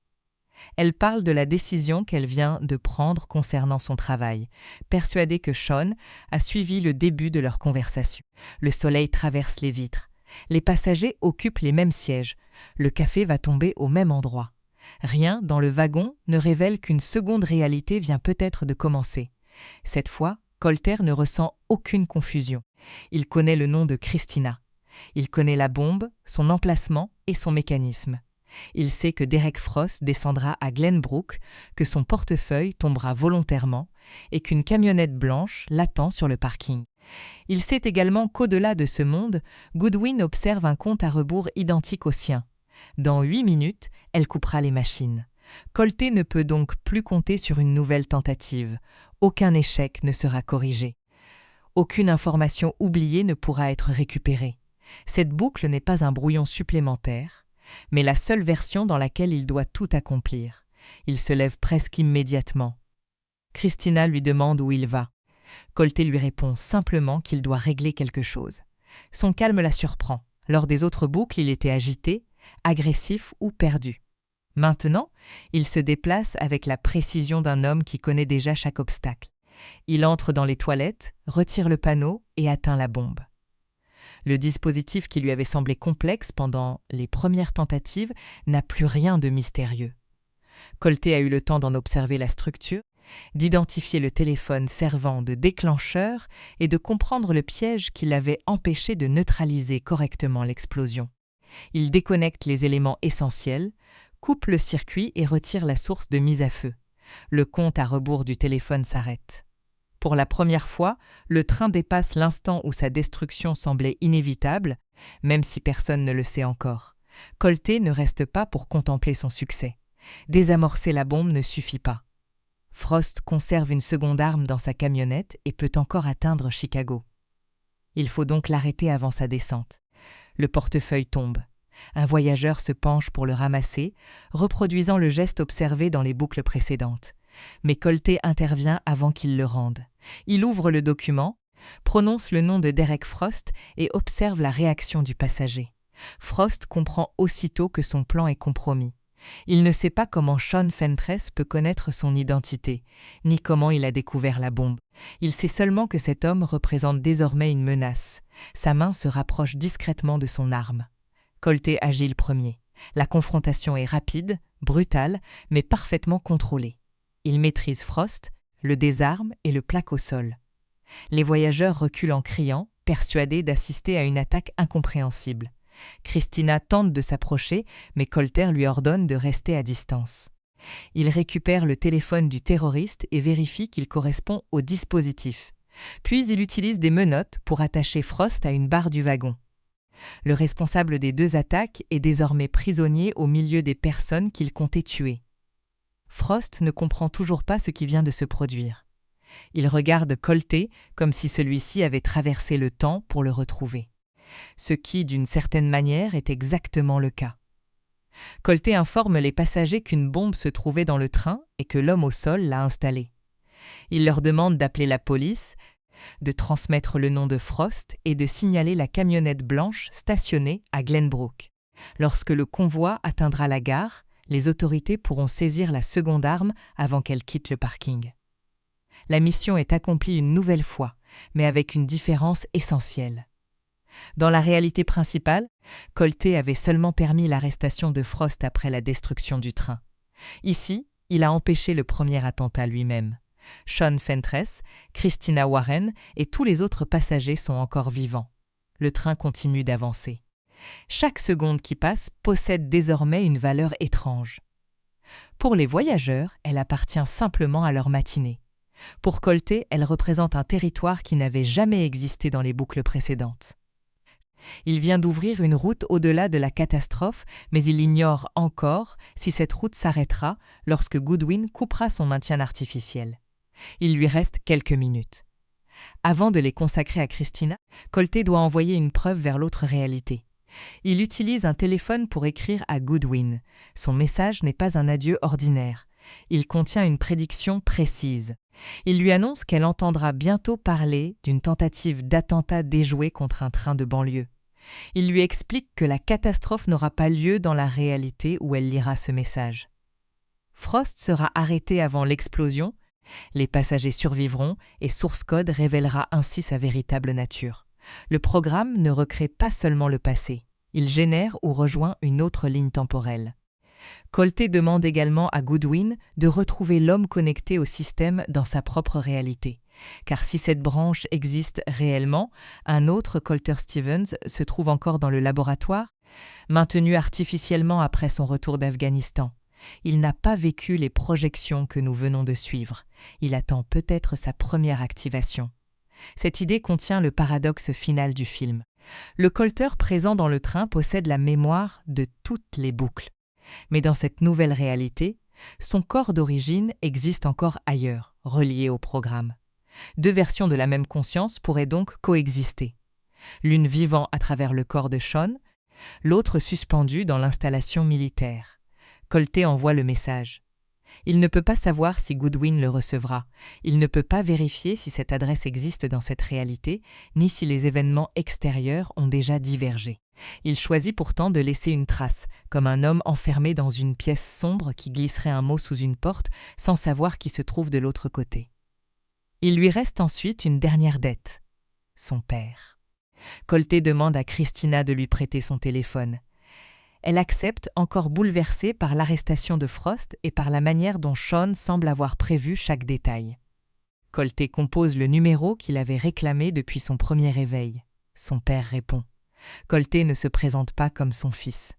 Elle parle de la décision qu'elle vient de prendre concernant son travail, persuadée que Sean a suivi le début de leur conversation. Le soleil traverse les vitres. Les passagers occupent les mêmes sièges. Le café va tomber au même endroit. Rien dans le wagon ne révèle qu'une seconde réalité vient peut-être de commencer. Cette fois, Colter ne ressent aucune confusion. Il connaît le nom de Christina. Il connaît la bombe, son emplacement et son mécanisme. Il sait que Derek Frost descendra à Glenbrook, que son portefeuille tombera volontairement et qu'une camionnette blanche l'attend sur le parking. Il sait également qu'au-delà de ce monde, Goodwin observe un compte à rebours identique au sien. Dans 8 minutes, elle coupera les machines. Colter ne peut donc plus compter sur une nouvelle tentative. Aucun échec ne sera corrigé. Aucune information oubliée ne pourra être récupérée. Cette boucle n'est pas un brouillon supplémentaire, mais la seule version dans laquelle il doit tout accomplir. Il se lève presque immédiatement. Christina lui demande où il va. Colter lui répond simplement qu'il doit régler quelque chose. Son calme la surprend. Lors des autres boucles, il était agité, agressif ou perdu. Maintenant, il se déplace avec la précision d'un homme qui connaît déjà chaque obstacle. Il entre dans les toilettes, retire le panneau et atteint la bombe. Le dispositif qui lui avait semblé complexe pendant les premières tentatives n'a plus rien de mystérieux. Colter a eu le temps d'en observer la structure, d'identifier le téléphone servant de déclencheur et de comprendre le piège qui l'avait empêché de neutraliser correctement l'explosion. Il déconnecte les éléments essentiels, coupe le circuit et retire la source de mise à feu. Le compte à rebours du téléphone s'arrête. Pour la première fois, le train dépasse l'instant où sa destruction semblait inévitable, même si personne ne le sait encore. Colter ne reste pas pour contempler son succès. Désamorcer la bombe ne suffit pas. Frost conserve une seconde arme dans sa camionnette et peut encore atteindre Chicago. Il faut donc l'arrêter avant sa descente. Le portefeuille tombe. Un voyageur se penche pour le ramasser, reproduisant le geste observé dans les boucles précédentes. Mais Colter intervient avant qu'il le rende. Il ouvre le document, prononce le nom de Derek Frost et observe la réaction du passager. Frost comprend aussitôt que son plan est compromis. Il ne sait pas comment Sean Fentress peut connaître son identité, ni comment il a découvert la bombe. Il sait seulement que cet homme représente désormais une menace. Sa main se rapproche discrètement de son arme. Colter agit le premier. La confrontation est rapide, brutale, mais parfaitement contrôlée. Il maîtrise Frost, le désarme et le plaque au sol. Les voyageurs reculent en criant, persuadés d'assister à une attaque incompréhensible. Christina tente de s'approcher, mais Colter lui ordonne de rester à distance. Il récupère le téléphone du terroriste et vérifie qu'il correspond au dispositif. Puis il utilise des menottes pour attacher Frost à une barre du wagon. Le responsable des 2 attaques est désormais prisonnier au milieu des personnes qu'il comptait tuer. Frost ne comprend toujours pas ce qui vient de se produire. Il regarde Colter comme si celui-ci avait traversé le temps pour le retrouver. Ce qui, d'une certaine manière, est exactement le cas. Colter informe les passagers qu'une bombe se trouvait dans le train et que l'homme au sol l'a installée. Il leur demande d'appeler la police, de transmettre le nom de Frost et de signaler la camionnette blanche stationnée à Glenbrook. Lorsque le convoi atteindra la gare, les autorités pourront saisir la seconde arme avant qu'elle quitte le parking. La mission est accomplie une nouvelle fois, mais avec une différence essentielle. Dans la réalité principale, Colté avait seulement permis l'arrestation de Frost après la destruction du train. Ici, il a empêché le premier attentat lui-même. Sean Fentress, Christina Warren et tous les autres passagers sont encore vivants. Le train continue d'avancer. Chaque seconde qui passe possède désormais une valeur étrange. Pour les voyageurs, elle appartient simplement à leur matinée. Pour Colté, elle représente un territoire qui n'avait jamais existé dans les boucles précédentes. Il vient d'ouvrir une route au-delà de la catastrophe, mais il ignore encore si cette route s'arrêtera lorsque Goodwin coupera son maintien artificiel. Il lui reste quelques minutes. Avant de les consacrer à Christina, Colté doit envoyer une preuve vers l'autre réalité. Il utilise un téléphone pour écrire à Goodwin. Son message n'est pas un adieu ordinaire. Il contient une prédiction précise. Il lui annonce qu'elle entendra bientôt parler d'une tentative d'attentat déjoué contre un train de banlieue. Il lui explique que la catastrophe n'aura pas lieu dans la réalité où elle lira ce message. Frost sera arrêté avant l'explosion, les passagers survivront et Source Code révélera ainsi sa véritable nature. Le programme ne recrée pas seulement le passé, il génère ou rejoint une autre ligne temporelle. Colté demande également à Goodwin de retrouver l'homme connecté au système dans sa propre réalité. Car si cette branche existe réellement, un autre Colter Stevens se trouve encore dans le laboratoire, maintenu artificiellement après son retour d'Afghanistan. Il n'a pas vécu les projections que nous venons de suivre. Il attend peut-être sa première activation. Cette idée contient le paradoxe final du film. Le Colter présent dans le train possède la mémoire de toutes les boucles. Mais dans cette nouvelle réalité, son corps d'origine existe encore ailleurs, relié au programme. Deux versions de la même conscience pourraient donc coexister. L'une vivant à travers le corps de Sean, l'autre suspendue dans l'installation militaire. Colté envoie le message. Il ne peut pas savoir si Goodwin le recevra. Il ne peut pas vérifier si cette adresse existe dans cette réalité, ni si les événements extérieurs ont déjà divergé. Il choisit pourtant de laisser une trace, comme un homme enfermé dans une pièce sombre qui glisserait un mot sous une porte sans savoir qui se trouve de l'autre côté. Il lui reste ensuite une dernière dette, son père. Colté demande à Christina de lui prêter son téléphone. Elle accepte, encore bouleversée par l'arrestation de Frost et par la manière dont Sean semble avoir prévu chaque détail. Colté compose le numéro qu'il avait réclamé depuis son premier réveil. Son père répond. Colté ne se présente pas comme son fils.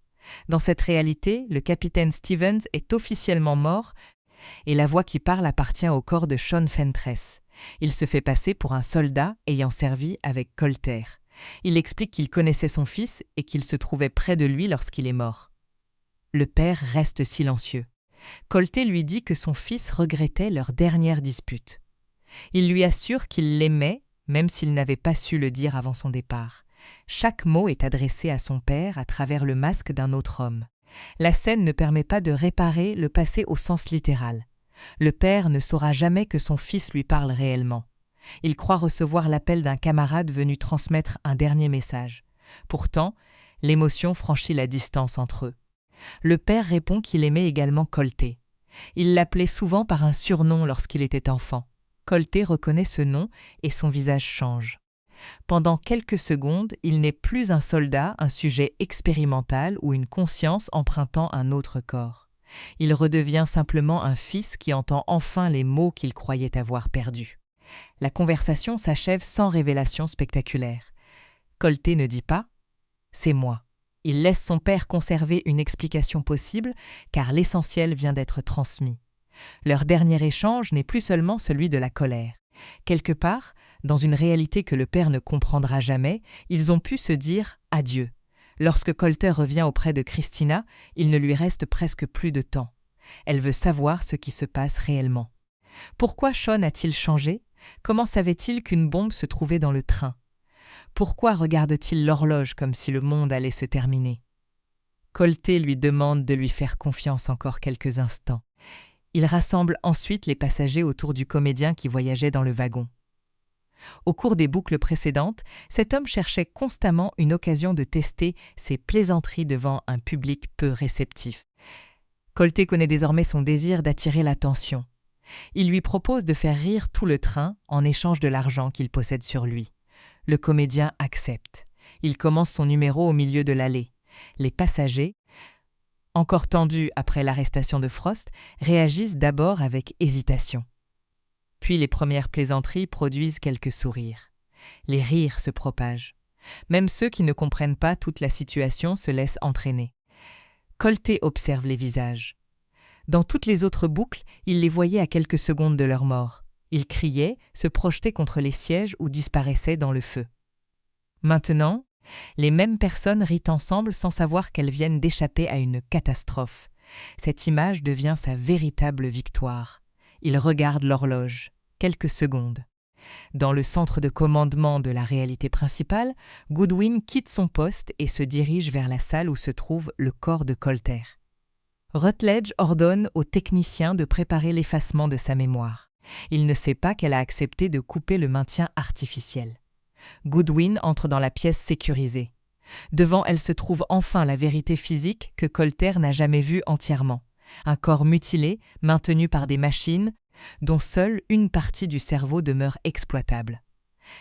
Dans cette réalité, le capitaine Stevens est officiellement mort et la voix qui parle appartient au corps de Sean Fentress. Il se fait passer pour un soldat ayant servi avec Colter. Il explique qu'il connaissait son fils et qu'il se trouvait près de lui lorsqu'il est mort. Le père reste silencieux. Colté lui dit que son fils regrettait leur dernière dispute. Il lui assure qu'il l'aimait, même s'il n'avait pas su le dire avant son départ. Chaque mot est adressé à son père à travers le masque d'un autre homme. La scène ne permet pas de réparer le passé au sens littéral. Le père ne saura jamais que son fils lui parle réellement. Il croit recevoir l'appel d'un camarade venu transmettre un dernier message. Pourtant, l'émotion franchit la distance entre eux. Le père répond qu'il aimait également Colté. Il l'appelait souvent par un surnom lorsqu'il était enfant. Colté reconnaît ce nom et son visage change. Pendant quelques secondes, il n'est plus un soldat, un sujet expérimental ou une conscience empruntant un autre corps. Il redevient simplement un fils qui entend enfin les mots qu'il croyait avoir perdus. La conversation s'achève sans révélation spectaculaire. Colté ne dit pas « c'est moi ». Il laisse son père conserver une explication possible car l'essentiel vient d'être transmis. Leur dernier échange n'est plus seulement celui de la colère. Quelque part, dans une réalité que le père ne comprendra jamais, ils ont pu se dire « adieu ». Lorsque Colter revient auprès de Christina, il ne lui reste presque plus de temps. Elle veut savoir ce qui se passe réellement. Pourquoi Sean a-t-il changé ? Comment savait-il qu'une bombe se trouvait dans le train ? Pourquoi regarde-t-il l'horloge comme si le monde allait se terminer ? Colté lui demande de lui faire confiance encore quelques instants. Il rassemble ensuite les passagers autour du comédien qui voyageait dans le wagon. Au cours des boucles précédentes, cet homme cherchait constamment une occasion de tester ses plaisanteries devant un public peu réceptif. Colté connaît désormais son désir d'attirer l'attention. Il lui propose de faire rire tout le train en échange de l'argent qu'il possède sur lui. Le comédien accepte. Il commence son numéro au milieu de l'allée. Les passagers, encore tendus après l'arrestation de Frost, réagissent d'abord avec hésitation. Puis les premières plaisanteries produisent quelques sourires. Les rires se propagent. Même ceux qui ne comprennent pas toute la situation se laissent entraîner. Colté observe les visages. Dans toutes les autres boucles, il les voyait à quelques secondes de leur mort. Ils criaient, se projetaient contre les sièges ou disparaissaient dans le feu. Maintenant, les mêmes personnes rient ensemble sans savoir qu'elles viennent d'échapper à une catastrophe. Cette image devient sa véritable victoire. Il regarde l'horloge. Quelques secondes. Dans le centre de commandement de la réalité principale, Goodwin quitte son poste et se dirige vers la salle où se trouve le corps de Colter. Rutledge ordonne au technicien de préparer l'effacement de sa mémoire. Il ne sait pas qu'elle a accepté de couper le maintien artificiel. Goodwin entre dans la pièce sécurisée. Devant elle se trouve enfin la vérité physique que Colter n'a jamais vue entièrement. Un corps mutilé, maintenu par des machines, dont seule une partie du cerveau demeure exploitable.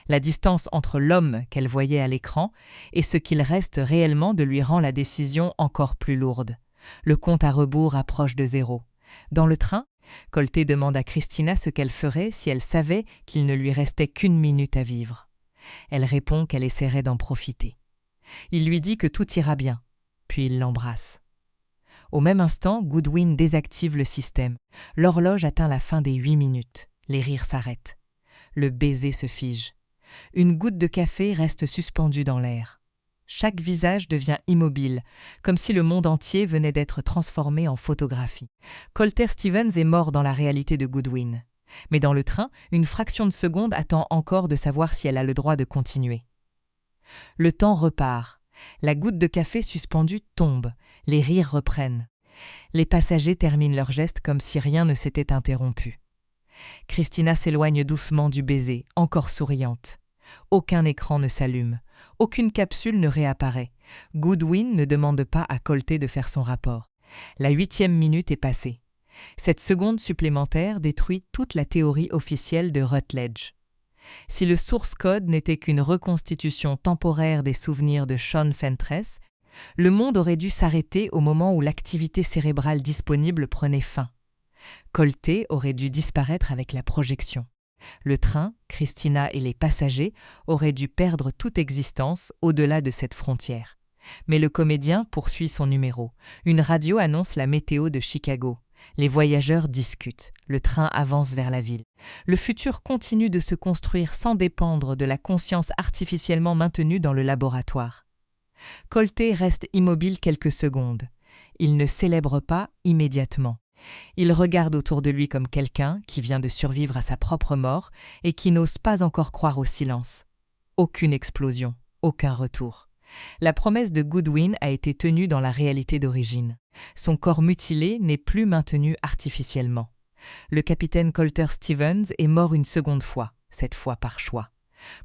La distance entre l'homme qu'elle voyait à l'écran et ce qu'il reste réellement de lui rend la décision encore plus lourde. Le compte à rebours approche de 0. Dans le train, Colté demande à Christina ce qu'elle ferait si elle savait qu'il ne lui restait qu'une minute à vivre. Elle répond qu'elle essaierait d'en profiter. Il lui dit que tout ira bien, puis il l'embrasse. Au même instant, Goodwin désactive le système. L'horloge atteint la fin des 8 minutes. Les rires s'arrêtent. Le baiser se fige. Une goutte de café reste suspendue dans l'air. Chaque visage devient immobile, comme si le monde entier venait d'être transformé en photographie. Colter Stevens est mort dans la réalité de Goodwin. Mais dans le train, une fraction de seconde attend encore de savoir si elle a le droit de continuer. Le temps repart. La goutte de café suspendue tombe. Les rires reprennent. Les passagers terminent leur geste comme si rien ne s'était interrompu. Christina s'éloigne doucement du baiser, encore souriante. Aucun écran ne s'allume. Aucune capsule ne réapparaît. Goodwin ne demande pas à Colté de faire son rapport. La 8e minute est passée. Cette seconde supplémentaire détruit toute la théorie officielle de Rutledge. Si le source code n'était qu'une reconstitution temporaire des souvenirs de Sean Fentress, le monde aurait dû s'arrêter au moment où l'activité cérébrale disponible prenait fin. Colté aurait dû disparaître avec la projection. Le train, Christina et les passagers auraient dû perdre toute existence au-delà de cette frontière. Mais le comédien poursuit son numéro. Une radio annonce la météo de Chicago. Les voyageurs discutent. Le train avance vers la ville. Le futur continue de se construire sans dépendre de la conscience artificiellement maintenue dans le laboratoire. Colté reste immobile quelques secondes. Il ne célèbre pas immédiatement. Il regarde autour de lui comme quelqu'un qui vient de survivre à sa propre mort et qui n'ose pas encore croire au silence. Aucune explosion, aucun retour. La promesse de Goodwin a été tenue dans la réalité d'origine. Son corps mutilé n'est plus maintenu artificiellement. Le capitaine Colter Stevens est mort une seconde fois, cette fois par choix.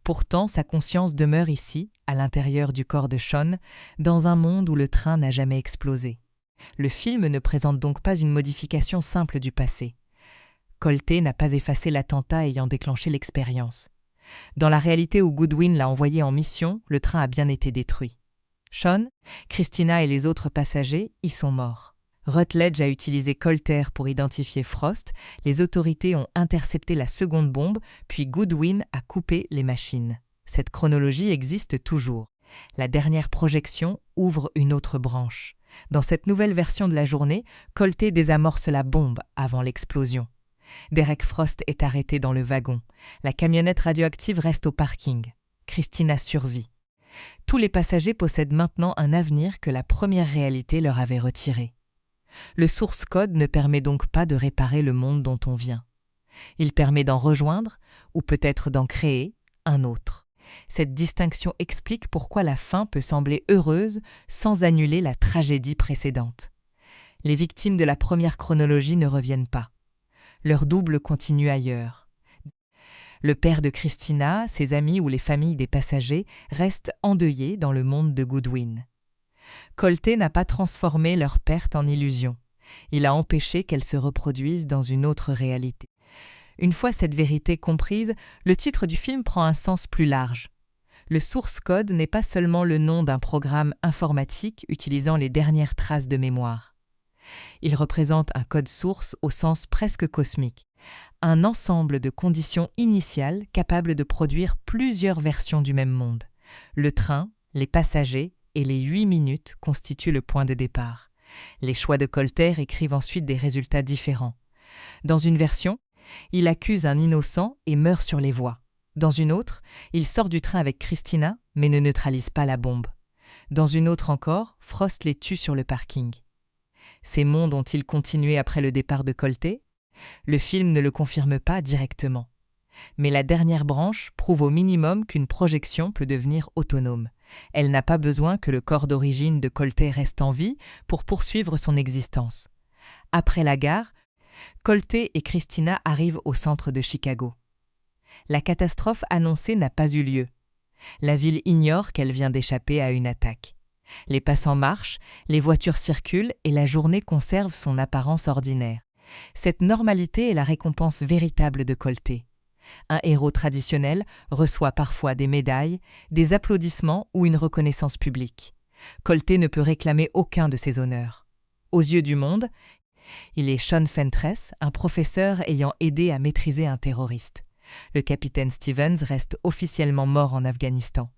Pourtant, sa conscience demeure ici, à l'intérieur du corps de Sean, dans un monde où le train n'a jamais explosé. Le film ne présente donc pas une modification simple du passé. Colté n'a pas effacé l'attentat ayant déclenché l'expérience. Dans la réalité où Goodwin l'a envoyé en mission, le train a bien été détruit. Sean, Christina et les autres passagers y sont morts. Rutledge a utilisé Colter pour identifier Frost, les autorités ont intercepté la seconde bombe, puis Goodwin a coupé les machines. Cette chronologie existe toujours. La dernière projection ouvre une autre branche. Dans cette nouvelle version de la journée, Colté désamorce la bombe avant l'explosion. Derek Frost est arrêté dans le wagon. La camionnette radioactive reste au parking. Christina survit. Tous les passagers possèdent maintenant un avenir que la première réalité leur avait retiré. Le source code ne permet donc pas de réparer le monde dont on vient. Il permet d'en rejoindre, ou peut-être d'en créer, un autre. Cette distinction explique pourquoi la fin peut sembler heureuse sans annuler la tragédie précédente. Les victimes de la première chronologie ne reviennent pas. leur double continue ailleurs. Le père de Christina, ses amis ou les familles des passagers restent endeuillés dans le monde de Goodwin. Colté n'a pas transformé leur perte en illusion. Il a empêché qu'elle se reproduise dans une autre réalité. Une fois cette vérité comprise, le titre du film prend un sens plus large. Le source code n'est pas seulement le nom d'un programme informatique utilisant les dernières traces de mémoire. Il représente un code source au sens presque cosmique, un ensemble de conditions initiales capables de produire plusieurs versions du même monde. Le train, les passagers et les 8 minutes constituent le point de départ. Les choix de Colter écrivent ensuite des résultats différents. Dans une version, il accuse un innocent et meurt sur les voies. Dans une autre, il sort du train avec Christina, mais ne neutralise pas la bombe. Dans une autre encore, Frost les tue sur le parking. Ces mondes ont-ils continué après le départ de Colté? Le film ne le confirme pas directement. Mais la dernière branche prouve au minimum qu'une projection peut devenir autonome. Elle n'a pas besoin que le corps d'origine de Colté reste en vie pour poursuivre son existence. Après la gare, Colté et Christina arrivent au centre de Chicago. La catastrophe annoncée n'a pas eu lieu. La ville ignore qu'elle vient d'échapper à une attaque. Les passants marchent, les voitures circulent et la journée conserve son apparence ordinaire. Cette normalité est la récompense véritable de Colté. Un héros traditionnel reçoit parfois des médailles, des applaudissements ou une reconnaissance publique. Colté ne peut réclamer aucun de ces honneurs. Aux yeux du monde, il est Sean Fentress, un professeur ayant aidé à maîtriser un terroriste. Le capitaine Stevens reste officiellement mort en Afghanistan.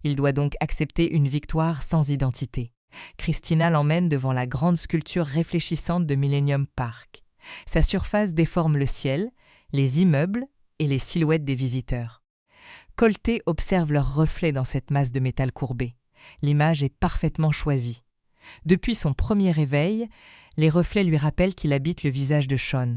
Il doit donc accepter une victoire sans identité. Christina l'emmène devant la grande sculpture réfléchissante de Millennium Park. Sa surface déforme le ciel, les immeubles et les silhouettes des visiteurs. Colté observe leurs reflets dans cette masse de métal courbé. L'image est parfaitement choisie. Depuis son premier réveil, les reflets lui rappellent qu'il habite le visage de Sean.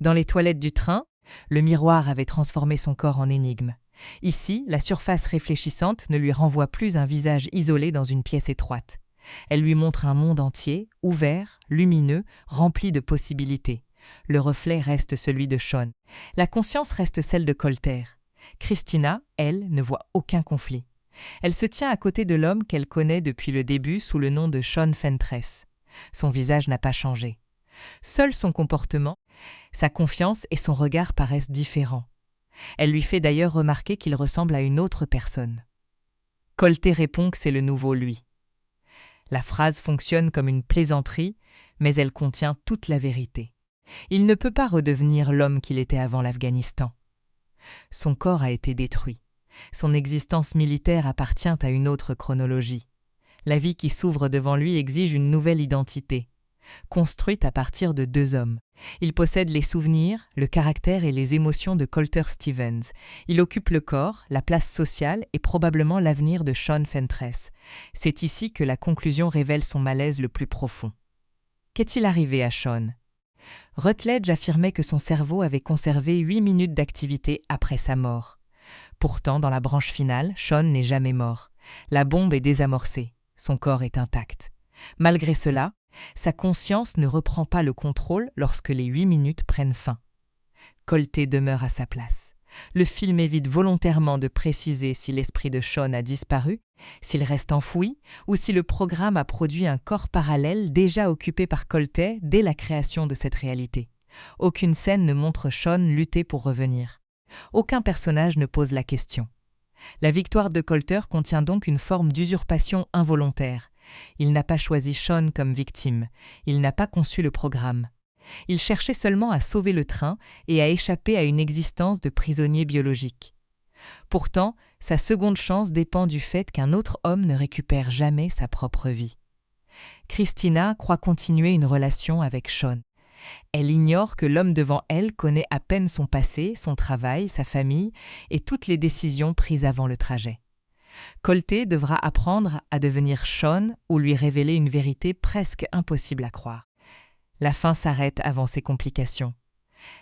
Dans les toilettes du train, le miroir avait transformé son corps en énigme. Ici, la surface réfléchissante ne lui renvoie plus un visage isolé dans une pièce étroite. Elle lui montre un monde entier, ouvert, lumineux, rempli de possibilités. Le reflet reste celui de Sean. La conscience reste celle de Colter. Christina, elle, ne voit aucun conflit. Elle se tient à côté de l'homme qu'elle connaît depuis le début sous le nom de Sean Fentress. Son visage n'a pas changé. Seul son comportement, sa confiance et son regard paraissent différents. Elle lui fait d'ailleurs remarquer qu'il ressemble à une autre personne. Colté répond que c'est le nouveau lui. La phrase fonctionne comme une plaisanterie, mais elle contient toute la vérité. Il ne peut pas redevenir l'homme qu'il était avant l'Afghanistan. Son corps a été détruit. Son existence militaire appartient à une autre chronologie. La vie qui s'ouvre devant lui exige une nouvelle identité, construite à partir de 2 hommes. Il possède les souvenirs, le caractère et les émotions de Colter Stevens. Il occupe le corps, la place sociale et probablement l'avenir de Sean Fentress. C'est ici que la conclusion révèle son malaise le plus profond. Qu'est-il arrivé à Sean? Rutledge affirmait que son cerveau avait conservé 8 minutes d'activité après sa mort. Pourtant, dans la branche finale, Sean n'est jamais mort. La bombe est désamorcée. Son corps est intact. Malgré cela, sa conscience ne reprend pas le contrôle lorsque les 8 minutes prennent fin. Colté demeure à sa place. Le film évite volontairement de préciser si l'esprit de Sean a disparu, s'il reste enfoui, ou si le programme a produit un corps parallèle déjà occupé par Colté dès la création de cette réalité. Aucune scène ne montre Sean lutter pour revenir. Aucun personnage ne pose la question. La victoire de Colter contient donc une forme d'usurpation involontaire. Il n'a pas choisi Sean comme victime. Il n'a pas conçu le programme. Il cherchait seulement à sauver le train et à échapper à une existence de prisonnier biologique. Pourtant, sa seconde chance dépend du fait qu'un autre homme ne récupère jamais sa propre vie. Christina croit continuer une relation avec Sean. Elle ignore que l'homme devant elle connaît à peine son passé, son travail, sa famille et toutes les décisions prises avant le trajet. Colté devra apprendre à devenir Sean ou lui révéler une vérité presque impossible à croire. La fin s'arrête avant ces complications.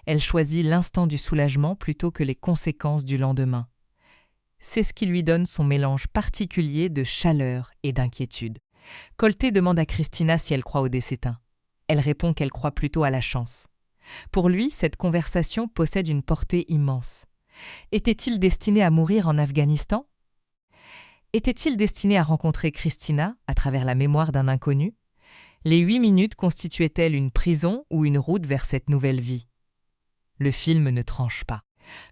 Elle choisit l'instant du soulagement plutôt que les conséquences du lendemain. C'est ce qui lui donne son mélange particulier de chaleur et d'inquiétude. Colté demande à Christina si elle croit au dessetin. Elle répond qu'elle croit plutôt à la chance. Pour lui, cette conversation possède une portée immense. Était-il destiné à mourir en Afghanistan? Était-il destiné à rencontrer Christina à travers la mémoire d'un inconnu? Les 8 minutes constituaient-elles une prison ou une route vers cette nouvelle vie? Le film ne tranche pas.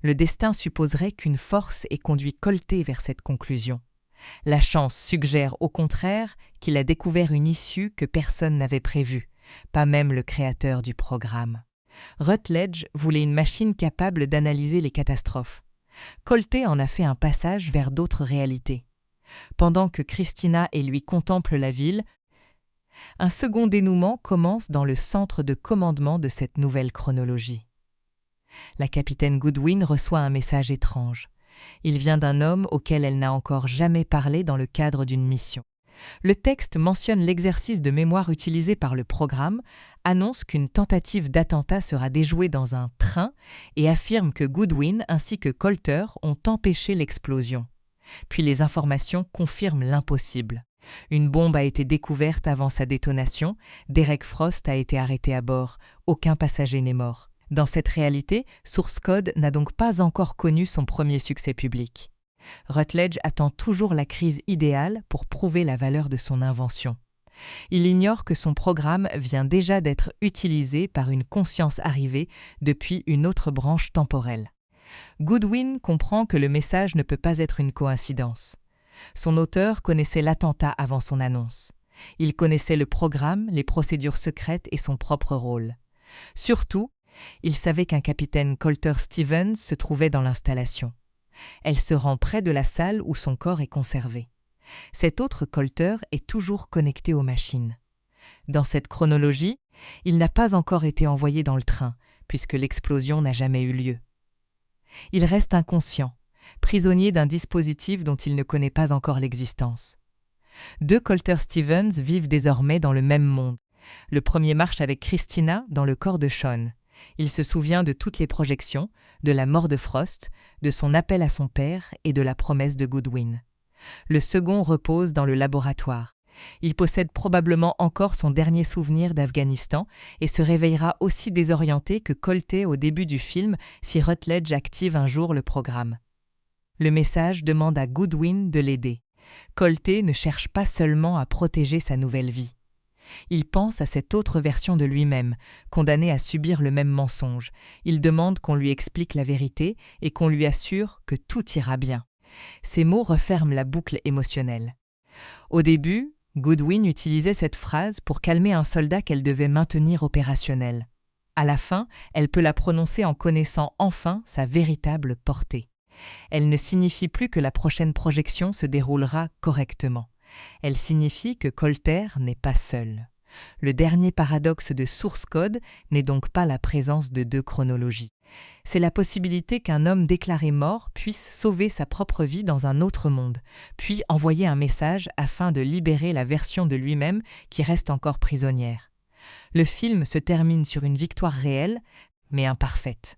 Le destin supposerait qu'une force ait conduit Colté vers cette conclusion. La chance suggère au contraire qu'il a découvert une issue que personne n'avait prévue, pas même le créateur du programme. Rutledge voulait une machine capable d'analyser les catastrophes. Colté en a fait un passage vers d'autres réalités. Pendant que Christina et lui contemplent la ville, un second dénouement commence dans le centre de commandement de cette nouvelle chronologie. La capitaine Goodwin reçoit un message étrange. Il vient d'un homme auquel elle n'a encore jamais parlé dans le cadre d'une mission. Le texte mentionne l'exercice de mémoire utilisé par le programme, annonce qu'une tentative d'attentat sera déjouée dans un train et affirme que Goodwin ainsi que Colter ont empêché l'explosion. Puis les informations confirment l'impossible. Une bombe a été découverte avant sa détonation, Derek Frost a été arrêté à bord, aucun passager n'est mort. Dans cette réalité, Source Code n'a donc pas encore connu son premier succès public. Rutledge attend toujours la crise idéale pour prouver la valeur de son invention. Il ignore que son programme vient déjà d'être utilisé par une conscience arrivée depuis une autre branche temporelle. Goodwin comprend que le message ne peut pas être une coïncidence. Son auteur connaissait l'attentat avant son annonce. Il connaissait le programme, les procédures secrètes et son propre rôle. Surtout, il savait qu'un capitaine Colter Stevens se trouvait dans l'installation. Elle se rend près de la salle où son corps est conservé. Cet autre Colter est toujours connecté aux machines. Dans cette chronologie, il n'a pas encore été envoyé dans le train, puisque l'explosion n'a jamais eu lieu. Il reste inconscient, prisonnier d'un dispositif dont il ne connaît pas encore l'existence. 2 Colter Stevens vivent désormais dans le même monde. Le premier marche avec Christina dans le corps de Sean. Il se souvient de toutes les projections, de la mort de Frost, de son appel à son père et de la promesse de Goodwin. Le second repose dans le laboratoire. Il possède probablement encore son dernier souvenir d'Afghanistan et se réveillera aussi désorienté que Colté au début du film si Rutledge active un jour le programme. Le message demande à Goodwin de l'aider. Colté ne cherche pas seulement à protéger sa nouvelle vie. Il pense à cette autre version de lui-même, condamné à subir le même mensonge. Il demande qu'on lui explique la vérité et qu'on lui assure que tout ira bien. Ces mots referment la boucle émotionnelle. Au début, Goodwin utilisait cette phrase pour calmer un soldat qu'elle devait maintenir opérationnel. À la fin, elle peut la prononcer en connaissant enfin sa véritable portée. Elle ne signifie plus que la prochaine projection se déroulera correctement. Elle signifie que Colter n'est pas seul. Le dernier paradoxe de Source Code n'est donc pas la présence de 2 chronologies. C'est la possibilité qu'un homme déclaré mort puisse sauver sa propre vie dans un autre monde, puis envoyer un message afin de libérer la version de lui-même qui reste encore prisonnière. Le film se termine sur une victoire réelle, mais imparfaite.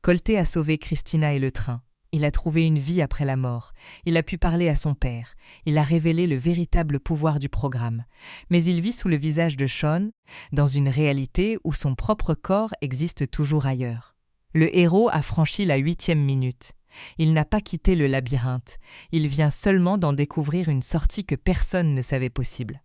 Colté a sauvé Christina et le train. Il a trouvé une vie après la mort. Il a pu parler à son père. Il a révélé le véritable pouvoir du programme. Mais il vit sous le visage de Sean, dans une réalité où son propre corps existe toujours ailleurs. Le héros a franchi la 8e minute. Il n'a pas quitté le labyrinthe. Il vient seulement d'en découvrir une sortie que personne ne savait possible.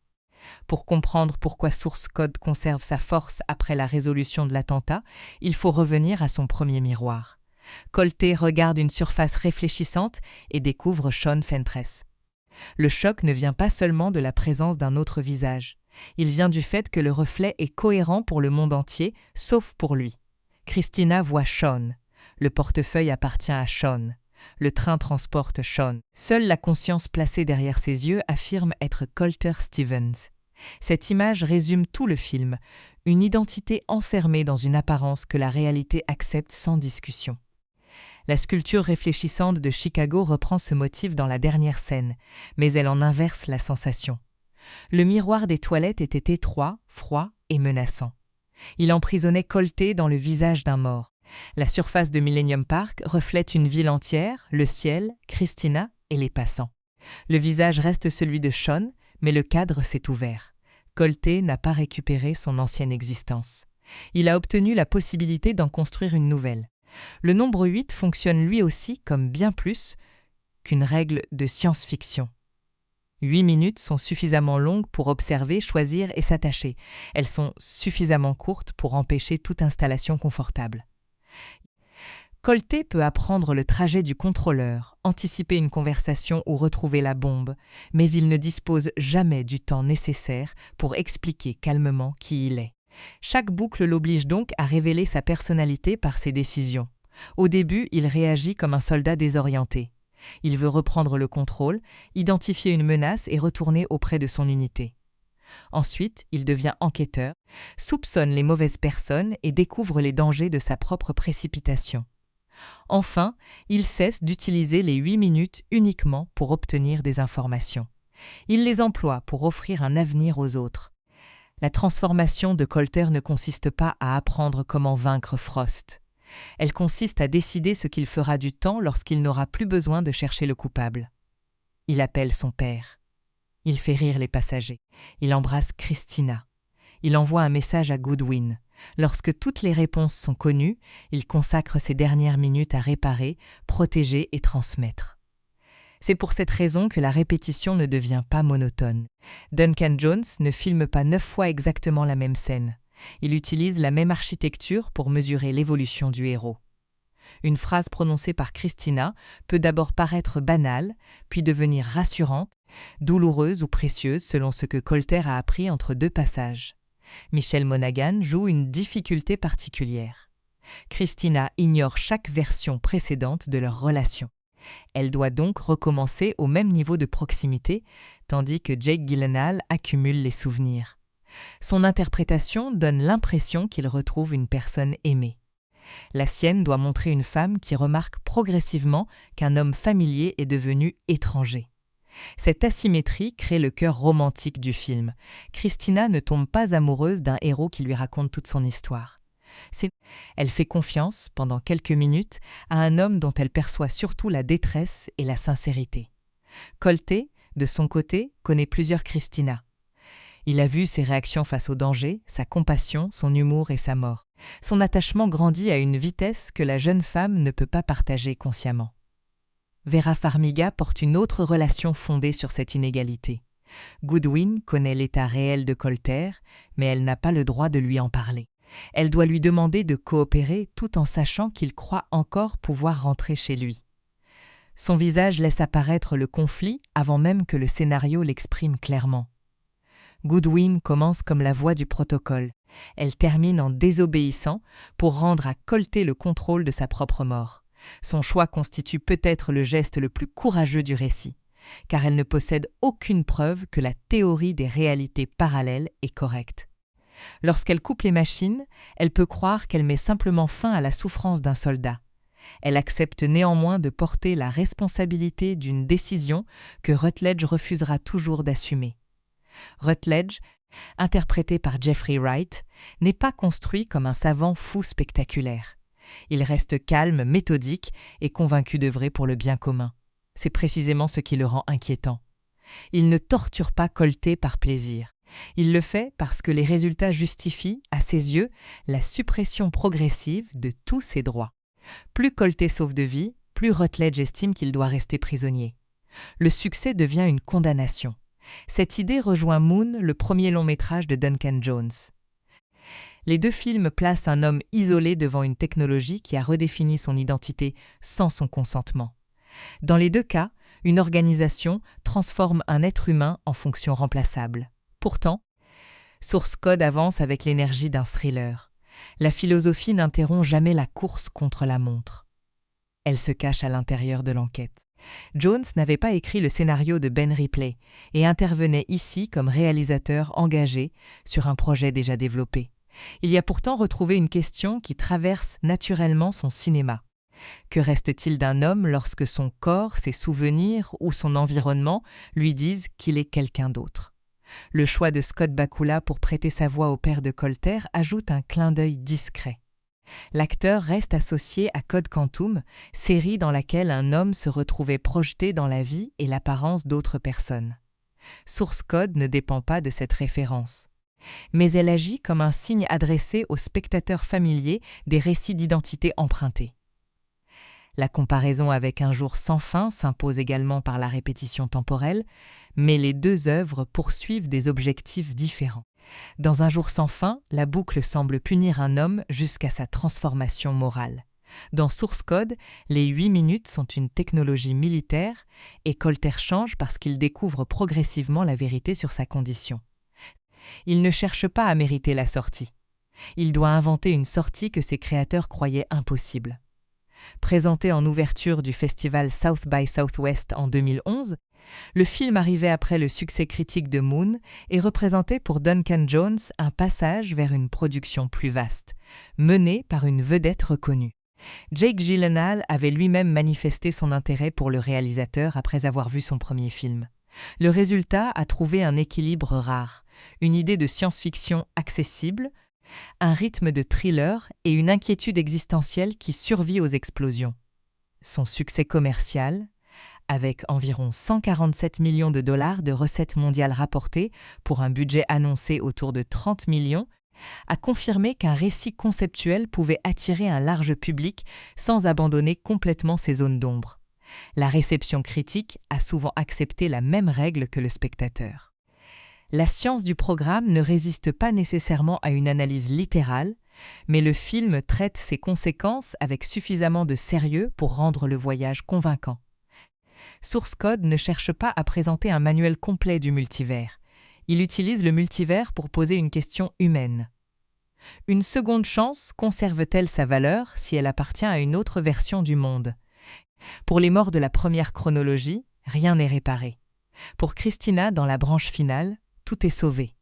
Pour comprendre pourquoi Source Code conserve sa force après la résolution de l'attentat, il faut revenir à son premier miroir. Colté regarde une surface réfléchissante et découvre Sean Fentress. Le choc ne vient pas seulement de la présence d'un autre visage. Il vient du fait que le reflet est cohérent pour le monde entier, sauf pour lui. Christina voit Sean. Le portefeuille appartient à Sean. Le train transporte Sean. Seule la conscience placée derrière ses yeux affirme être Colter Stevens. Cette image résume tout le film, une identité enfermée dans une apparence que la réalité accepte sans discussion. La sculpture réfléchissante de Chicago reprend ce motif dans la dernière scène, mais elle en inverse la sensation. Le miroir des toilettes était étroit, froid et menaçant. Il emprisonnait Colté dans le visage d'un mort. La surface de Millennium Park reflète une ville entière, le ciel, Christina et les passants. Le visage reste celui de Sean, mais le cadre s'est ouvert. Colté n'a pas récupéré son ancienne existence. Il a obtenu la possibilité d'en construire une nouvelle. Le nombre 8 fonctionne lui aussi comme bien plus qu'une règle de science-fiction. 8 minutes sont suffisamment longues pour observer, choisir et s'attacher. Elles sont suffisamment courtes pour empêcher toute installation confortable. Colté peut apprendre le trajet du contrôleur, anticiper une conversation ou retrouver la bombe, mais il ne dispose jamais du temps nécessaire pour expliquer calmement qui il est. Chaque boucle l'oblige donc à révéler sa personnalité par ses décisions. Au début, il réagit comme un soldat désorienté. Il veut reprendre le contrôle, identifier une menace et retourner auprès de son unité. Ensuite, il devient enquêteur, soupçonne les mauvaises personnes et découvre les dangers de sa propre précipitation. Enfin, il cesse d'utiliser les 8 minutes uniquement pour obtenir des informations. Il les emploie pour offrir un avenir aux autres. La transformation de Colter ne consiste pas à apprendre comment vaincre Frost. Elle consiste à décider ce qu'il fera du temps lorsqu'il n'aura plus besoin de chercher le coupable. Il appelle son père. Il fait rire les passagers. Il embrasse Christina. Il envoie un message à Goodwin. Lorsque toutes les réponses sont connues, il consacre ses dernières minutes à réparer, protéger et transmettre. C'est pour cette raison que la répétition ne devient pas monotone. Duncan Jones ne filme pas 9 fois exactement la même scène. Il utilise la même architecture pour mesurer l'évolution du héros. Une phrase prononcée par Christina peut d'abord paraître banale, puis devenir rassurante, douloureuse ou précieuse selon ce que Colter a appris entre 2 passages. Michelle Monaghan joue une difficulté particulière. Christina ignore chaque version précédente de leur relation. Elle doit donc recommencer au même niveau de proximité, tandis que Jake Gyllenhaal accumule les souvenirs. Son interprétation donne l'impression qu'il retrouve une personne aimée. La sienne doit montrer une femme qui remarque progressivement qu'un homme familier est devenu étranger. Cette asymétrie crée le cœur romantique du film. Christina ne tombe pas amoureuse d'un héros qui lui raconte toute son histoire. Elle fait confiance, pendant quelques minutes, à un homme dont elle perçoit surtout la détresse et la sincérité. Colté, de son côté, connaît plusieurs Christina. Il a vu ses réactions face au danger, sa compassion, son humour et sa mort. Son attachement grandit à une vitesse que la jeune femme ne peut pas partager consciemment. Vera Farmiga porte une autre relation fondée sur cette inégalité. Goodwin connaît l'état réel de Colter, mais elle n'a pas le droit de lui en parler. Elle doit lui demander de coopérer tout en sachant qu'il croit encore pouvoir rentrer chez lui. Son visage laisse apparaître le conflit avant même que le scénario l'exprime clairement. Goodwin commence comme la voix du protocole. Elle termine en désobéissant pour rendre à Colté le contrôle de sa propre mort. Son choix constitue peut-être le geste le plus courageux du récit, car elle ne possède aucune preuve que la théorie des réalités parallèles est correcte. Lorsqu'elle coupe les machines, elle peut croire qu'elle met simplement fin à la souffrance d'un soldat. Elle accepte néanmoins de porter la responsabilité d'une décision que Rutledge refusera toujours d'assumer. Rutledge, interprété par Jeffrey Wright, n'est pas construit comme un savant fou spectaculaire. Il reste calme, méthodique et convaincu d'œuvrer pour le bien commun. C'est précisément ce qui le rend inquiétant. Il ne torture pas Colté par plaisir. Il le fait parce que les résultats justifient, à ses yeux, la suppression progressive de tous ses droits. Plus Colté sauve de vie, plus Rutledge estime qu'il doit rester prisonnier. Le succès devient une condamnation. Cette idée rejoint Moon, le premier long-métrage de Duncan Jones. Les 2 films placent un homme isolé devant une technologie qui a redéfini son identité sans son consentement. Dans les 2 cas, une organisation transforme un être humain en fonction remplaçable. Pourtant, Source Code avance avec l'énergie d'un thriller. La philosophie n'interrompt jamais la course contre la montre. Elle se cache à l'intérieur de l'enquête. Jones n'avait pas écrit le scénario de Ben Ripley et intervenait ici comme réalisateur engagé sur un projet déjà développé. Il y a pourtant retrouvé une question qui traverse naturellement son cinéma. Que reste-t-il d'un homme lorsque son corps, ses souvenirs ou son environnement lui disent qu'il est quelqu'un d'autre? Le choix de Scott Bakula pour prêter sa voix au père de Colter ajoute un clin d'œil discret. L'acteur reste associé à Code Quantum, série dans laquelle un homme se retrouvait projeté dans la vie et l'apparence d'autres personnes. Source Code ne dépend pas de cette référence. Mais elle agit comme un signe adressé aux spectateurs familiers des récits d'identité empruntés. La comparaison avec Un jour sans fin s'impose également par la répétition temporelle, mais les deux œuvres poursuivent des objectifs différents. Dans Un jour sans fin, la boucle semble punir un homme jusqu'à sa transformation morale. Dans Source Code, les 8 minutes sont une technologie militaire et Colter change parce qu'il découvre progressivement la vérité sur sa condition. Il ne cherche pas à mériter la sortie. Il doit inventer une sortie que ses créateurs croyaient impossible. Présenté en ouverture du festival South by Southwest en 2011, le film arrivait après le succès critique de Moon et représentait pour Duncan Jones un passage vers une production plus vaste, menée par une vedette reconnue. Jake Gyllenhaal avait lui-même manifesté son intérêt pour le réalisateur après avoir vu son premier film. Le résultat a trouvé un équilibre rare, une idée de science-fiction accessible, un rythme de thriller et une inquiétude existentielle qui survit aux explosions. Son succès commercial, avec environ 147 millions de dollars de recettes mondiales rapportées pour un budget annoncé autour de 30 millions, a confirmé qu'un récit conceptuel pouvait attirer un large public sans abandonner complètement ses zones d'ombre. La réception critique a souvent accepté la même règle que le spectateur. La science du programme ne résiste pas nécessairement à une analyse littérale, mais le film traite ses conséquences avec suffisamment de sérieux pour rendre le voyage convaincant. Source Code ne cherche pas à présenter un manuel complet du multivers. Il utilise le multivers pour poser une question humaine. Une seconde chance conserve-t-elle sa valeur si elle appartient à une autre version du monde? Pour les morts de la première chronologie, rien n'est réparé. Pour Christina, dans la branche finale, tout est sauvé.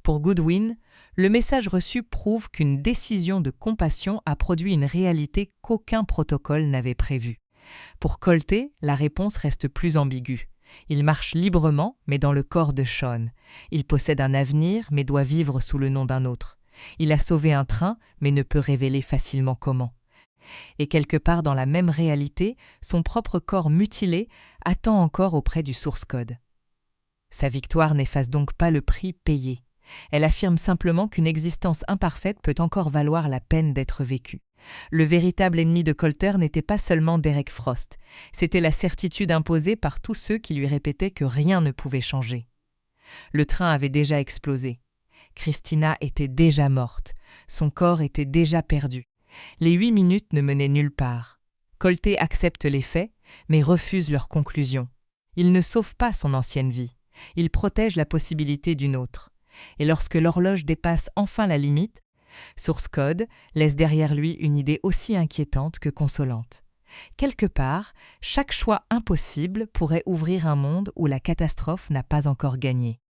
Pour Goodwin, le message reçu prouve qu'une décision de compassion a produit une réalité qu'aucun protocole n'avait prévue. Pour Colter, la réponse reste plus ambiguë. Il marche librement, mais dans le corps de Sean. Il possède un avenir, mais doit vivre sous le nom d'un autre. Il a sauvé un train, mais ne peut révéler facilement comment. Et quelque part dans la même réalité, son propre corps mutilé attend encore auprès du source code. Sa victoire n'efface donc pas le prix payé. Elle affirme simplement qu'une existence imparfaite peut encore valoir la peine d'être vécue. Le véritable ennemi de Colter n'était pas seulement Derek Frost, c'était la certitude imposée par tous ceux qui lui répétaient que rien ne pouvait changer. Le train avait déjà explosé. Christina était déjà morte. Son corps était déjà perdu. Les 8 minutes ne menaient nulle part. Colter accepte les faits, mais refuse leur conclusion. Il ne sauve pas son ancienne vie. Il protège la possibilité d'une autre. Et lorsque l'horloge dépasse enfin la limite, Source Code laisse derrière lui une idée aussi inquiétante que consolante. Quelque part, chaque choix impossible pourrait ouvrir un monde où la catastrophe n'a pas encore gagné.